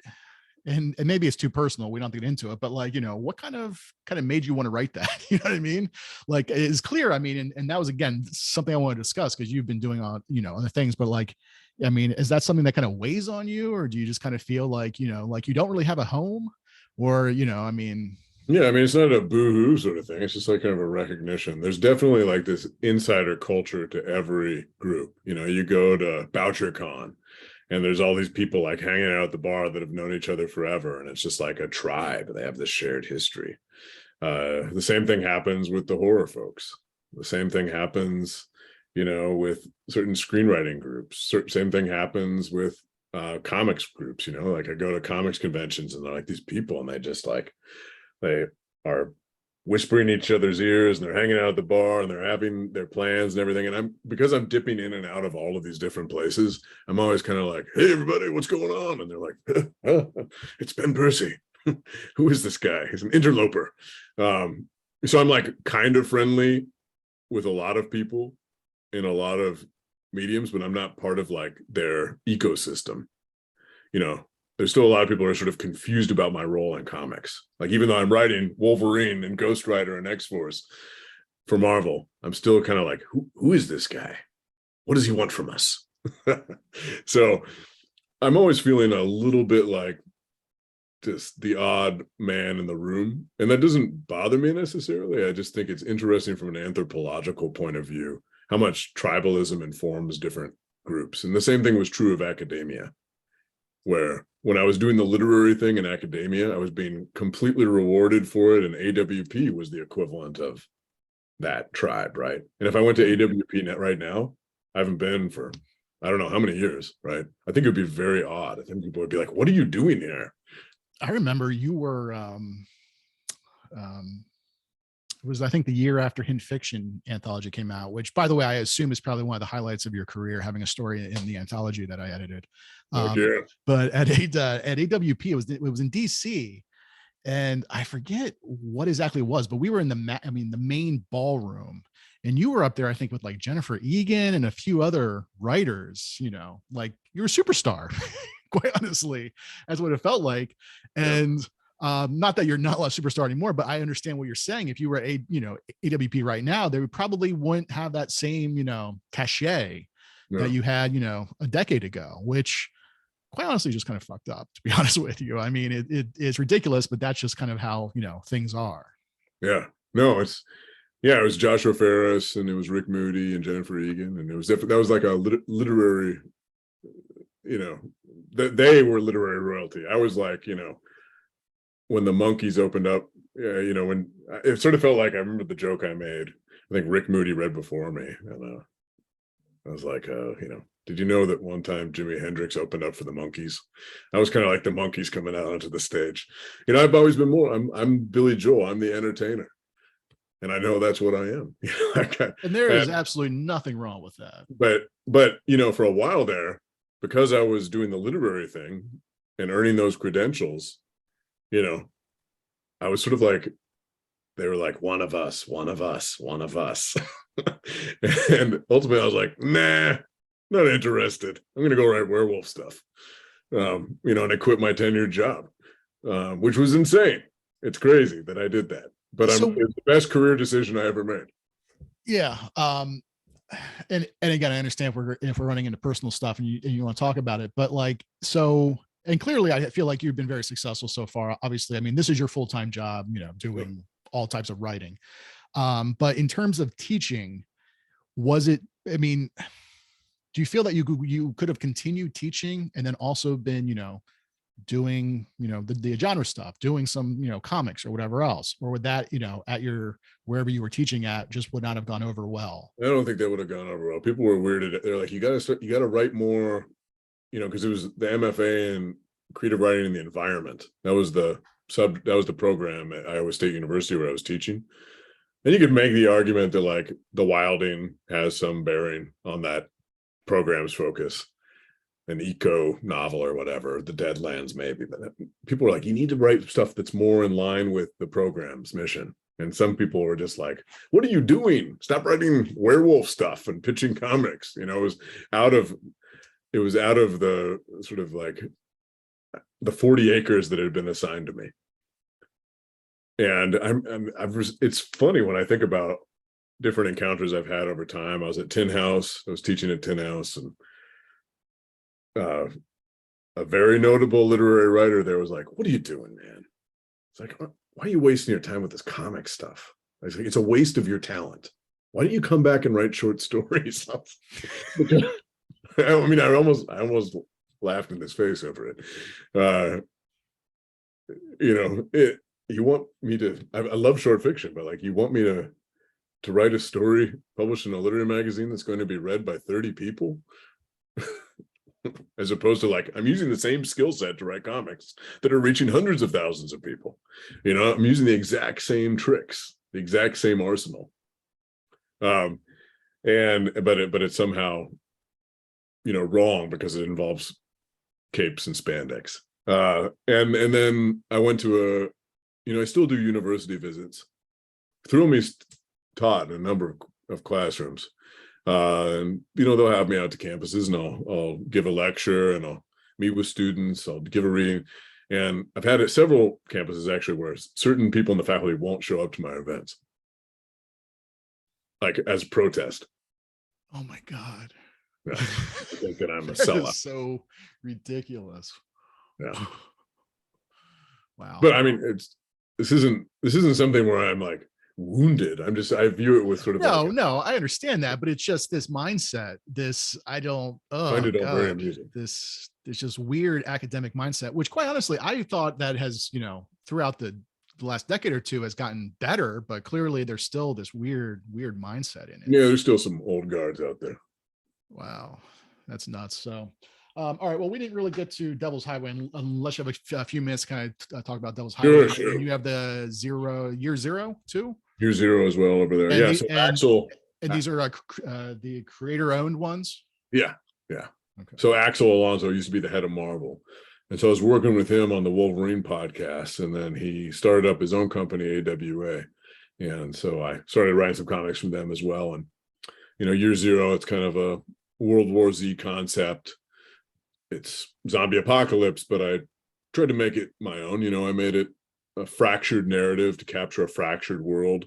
and maybe it's too personal, we don't have to get into it, but like, what kind of made you want to write that? You know what I mean? Like, it's clear. I mean, and that was, again, something I want to discuss because you've been doing on, other things, but like, I mean, is that something that kind of weighs on you, or do you just kind of feel like, like you don't really have a home, or, I mean. Yeah, I mean, it's not a boo-hoo sort of thing. It's just like kind of a recognition. There's definitely like this insider culture to every group. You go to BoucherCon and there's all these people like hanging out at the bar that have known each other forever. And it's just like a tribe. They have this shared history. The same thing happens with the horror folks. The same thing happens, with certain screenwriting groups. Same thing happens with comics groups, like I go to comics conventions and they're like these people and they just like, they are whispering in each other's ears and they're hanging out at the bar and they're having their plans and everything. And because I'm dipping in and out of all of these different places, I'm always kind of like, hey, everybody, what's going on? And they're like, it's Ben Percy. Who is this guy? He's an interloper. So I'm like kind of friendly with a lot of people in a lot of mediums, but I'm not part of like their ecosystem. There's still a lot of people who are sort of confused about my role in comics. Like, even though I'm writing Wolverine and Ghost Rider and X-Force for Marvel, I'm still kind of like, who is this guy? What does he want from us? So I'm always feeling a little bit like just the odd man in the room. And that doesn't bother me necessarily. I just think it's interesting from an anthropological point of view, how much tribalism informs different groups. And the same thing was true of academia, where when I was doing the literary thing in academia, I was being completely rewarded for it. And AWP was the equivalent of that tribe, right? And if I went to AWP right now, I haven't been for, I don't know how many years, right? I think it would be very odd. I think people would be like, what are you doing here? I remember you were, it was, I think, the year after Hint Fiction anthology came out, which, by the way, I assume is probably one of the highlights of your career, having a story in the anthology that I edited. Yeah. But at AWP, it was in DC, and I forget what exactly it was, but we were in the main ballroom, and you were up there, I think, with like Jennifer Egan and a few other writers. Like you're a superstar. Quite honestly, that's what it felt like. And not that you're not a superstar anymore, but I understand what you're saying. If you were AWP right now, they probably wouldn't have that same, cachet that you had, a decade ago, which quite honestly just kind of fucked up, to be honest with you. I mean, it's ridiculous, but that's just kind of how, things are. Yeah, no, it was Joshua Ferris and it was Rick Moody and Jennifer Egan. And it was definitely, that was like a literary, they were literary royalty. I was like, when the Monkees opened up, when it sort of felt like, I remember the joke I made. I think Rick Moody read before me, and I was like, did you know that one time Jimi Hendrix opened up for the Monkees? I was kind of like the Monkees coming out onto the stage. I've always been more. I'm Billy Joel. I'm the entertainer. and I know that's what I am. And there is absolutely nothing wrong with that. But you know, for a while there, because I was doing the literary thing and earning those credentials, you know, I was sort of like, they were like, one of us, one of us, one of us. And ultimately I was like, nah, not interested. I'm going to go write werewolf stuff. You know, and I quit my tenured job, which was insane. It's crazy that I did that, but it's the best career decision I ever made. Yeah. And again, I understand if we're running into personal stuff and you want to talk about it, but like, so, and clearly I feel like you've been very successful so far. Obviously, I mean, this is your full-time job, you know, doing all types of writing. But in terms of teaching, was it, I mean, do you feel that you could have continued teaching and then also been, you know, doing, you know, the genre stuff, doing some, you know, comics or whatever else, or would that, you know, at your, wherever you were teaching at, just would not have gone over well? I don't think that would have gone over well. People were weirded. They're like, you got to write more, you know, because it was the MFA in creative writing in the environment. That was the program at Iowa State University where I was teaching. And you could make the argument that like the Wilding has some bearing on that program's focus, an eco novel or whatever, the Deadlands maybe, but people are like, you need to write stuff that's more in line with the program's mission. And some people were just like, what are you doing? Stop writing werewolf stuff and pitching comics. You know, it was out of the sort of like the 40 acres that had been assigned to me. And it's funny when I think about different encounters I've had over time. I was at Tin House, I was teaching at Tin House, and a very notable literary writer there was like, what are you doing, man? It's like, why are you wasting your time with this comic stuff? I was like, it's a waste of your talent. Why don't you come back and write short stories? I mean, I almost laughed in his face over it. You know, you want me to, I love short fiction, but like, you want me to write a story published in a literary magazine that's going to be read by 30 people? As opposed to like, I'm using the same skill set to write comics that are reaching hundreds of thousands of people. You know, I'm using the exact same tricks, the exact same arsenal. But it's somehow, you know, wrong because it involves capes and spandex. And then I went to you know, I still do university visits. Through me taught in a number of classrooms. And, you know, they'll have me out to campuses and I'll give a lecture and I'll meet with students. I'll give a reading. And I've had it several campuses actually where certain people in the faculty won't show up to my events, like as a protest. Oh my God. Yeah, I think that I'm a sellout. So ridiculous. Yeah. Wow. But I mean, this isn't something where I'm like wounded. I view it with sort of no, I understand that, but it's just this mindset. I find it all very amusing. This just weird academic mindset, which quite honestly, I thought that has, you know, throughout the last decade or two has gotten better, but clearly there's still this weird mindset in it. Yeah, there's still some old guards out there. Wow, that's nuts. So all right, well, we didn't really get to Devil's Highway unless you have a few minutes to kind of talk about Devil's Highway. Sure. And you have the year zero too? Year zero as well over there. And so Axel. And these are the creator-owned ones? Yeah. Okay. So Axel Alonso used to be the head of Marvel. And so I was working with him on the Wolverine podcast, and then he started up his own company, AWA. And so I started writing some comics from them as well. And, you know, year zero, it's kind of a World War Z concept. It's zombie apocalypse, but I tried to make it my own. You know, I made it a fractured narrative to capture a fractured world.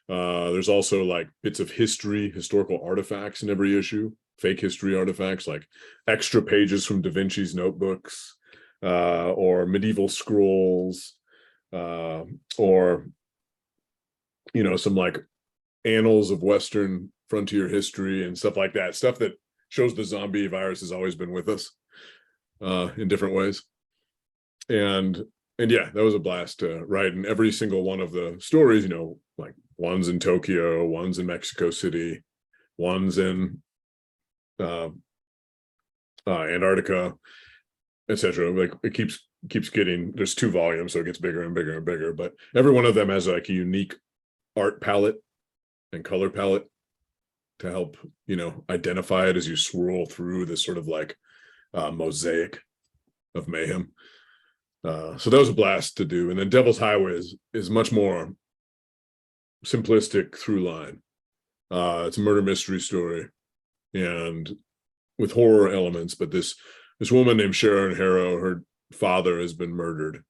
There's also like bits of historical artifacts in every issue, fake history artifacts, like extra pages from Da Vinci's notebooks, or medieval scrolls, or, you know, some like annals of Western frontier history and stuff like that, stuff that shows the zombie virus has always been with us in different ways. And yeah, that was a blast to write. And every single one of the stories, you know, like one's in Tokyo, one's in Mexico City, one's in Antarctica, etc. Like it keeps getting, there's 2 volumes, so it gets bigger and bigger and bigger. But every one of them has like a unique art palette and color palette to help, identify it as you swirl through this sort of like mosaic of mayhem. So that was a blast to do. And then Devil's Highway is much more simplistic through line. It's a murder mystery story and with horror elements, but this woman named Sharon Harrow, her father has been murdered.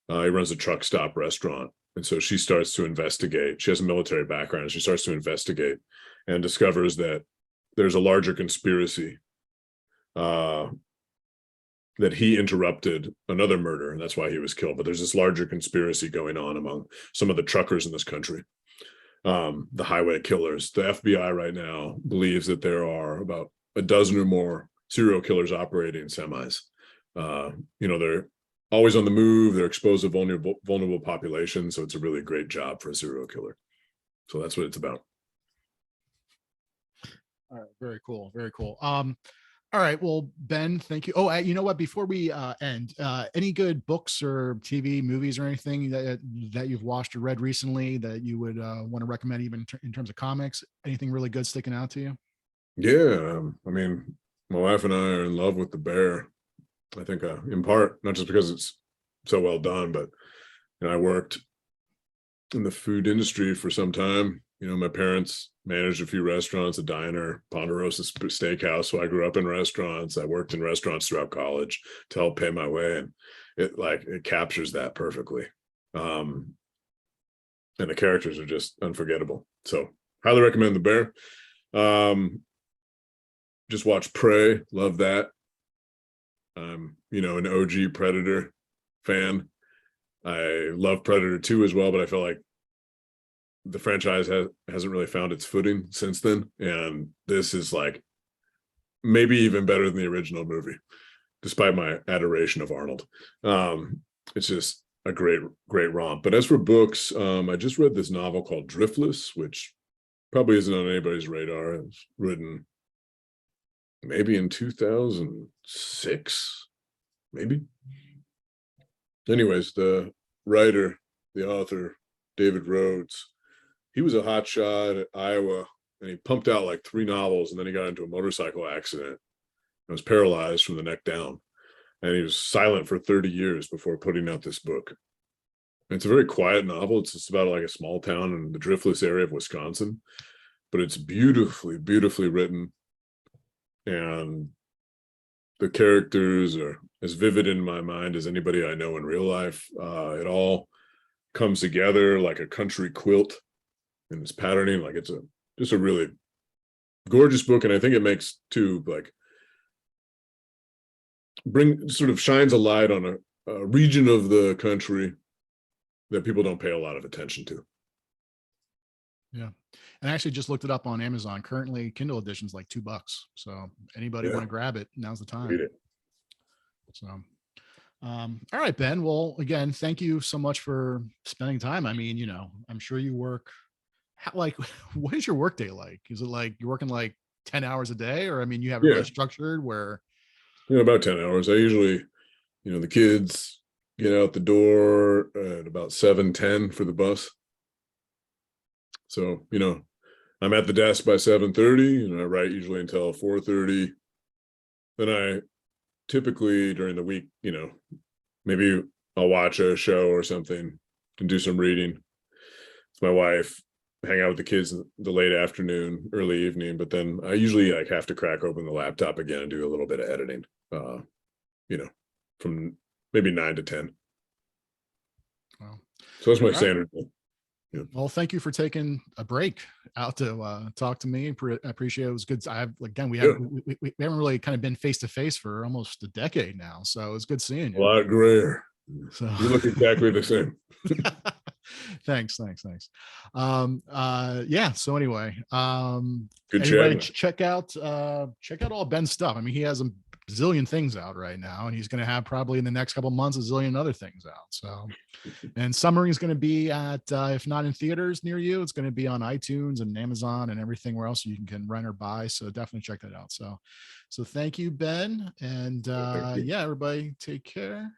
He runs a truck stop restaurant. And so she starts to investigate. She has a military background. She starts to investigate and discovers that there's a larger conspiracy, that he interrupted another murder, and that's why he was killed. But there's this larger conspiracy going on among some of the truckers in this country, the highway killers. The FBI right now believes that there are about a dozen or more serial killers operating semis. They're always on the move. They're exposed to vulnerable populations. So it's a really great job for a serial killer. So that's what it's about. All right. Very cool. Very cool. All right. Well, Ben, thank you. Oh, you know what? Before we end, any good books or TV movies or anything that you've watched or read recently that you would want to recommend, even in terms of comics? Anything really good sticking out to you? Yeah. I mean, my wife and I are in love with The Bear. I think in part, not just because it's so well done, but I worked in the food industry for some time. My parents managed a few restaurants, a diner, Ponderosa Steakhouse. So I grew up in restaurants. I worked in restaurants throughout college to help pay my way. And it captures that perfectly. And the characters are just unforgettable. So highly recommend The Bear. Just watch Prey. Love that. I'm, an OG Predator fan. I love Predator 2 as well, but I feel like the franchise hasn't really found its footing since then. And this is like maybe even better than the original movie, despite my adoration of Arnold. It's just a great romp. But as for books, I just read this novel called Driftless, which probably isn't on anybody's radar. It was written maybe in 2006, maybe. Anyways, the writer, the author, David Rhodes, he was a hotshot at Iowa, and he pumped out like 3 novels, and then he got into a motorcycle accident and was paralyzed from the neck down. And he was silent for 30 years before putting out this book. And it's a very quiet novel. It's just about like a small town in the Driftless area of Wisconsin, but it's beautifully, beautifully written. And the characters are as vivid in my mind as anybody I know in real life. It all comes together like a country quilt in this patterning. Like it's just a really gorgeous book. And I think it makes too, like, sort of shines a light on a region of the country that people don't pay a lot of attention to. Yeah. And I actually just looked it up on Amazon. Currently, Kindle edition is like $2. So anybody want to grab it, now's the time. Read it. So, all right, Ben. Well, again, thank you so much for spending time. I mean, I'm sure you work. What is your work day like? Is it like you're working like 10 hours a day, or I mean, you have it really structured where? About 10 hours. I usually, the kids get out the door at about 7:10 for the bus. So, I'm at the desk by 7:30, and I write usually until 4:30. Then I typically during the week, maybe I'll watch a show or something and do some reading with my wife, hang out with the kids in the late afternoon, early evening. But then I usually have to crack open the laptop again and do a little bit of editing, from maybe 9 to 10. Wow. So that's my standard. Yeah. Well, thank you for taking a break out to talk to me. I appreciate it. It was good. We haven't really kind of been face to face for almost a decade now, so it's good seeing you. A lot grayer. So you look exactly the same. Thanks. Yeah. So anyway, good anybody chat. check out all Ben's stuff. I mean, he has a zillion things out right now, and he's going to have probably in the next couple of months a zillion other things out. So, and Summary is going to be at if not in theaters near you, it's going to be on iTunes and Amazon and everything where else you can rent or buy. So definitely check that out. So thank you, Ben, and yeah, everybody take care.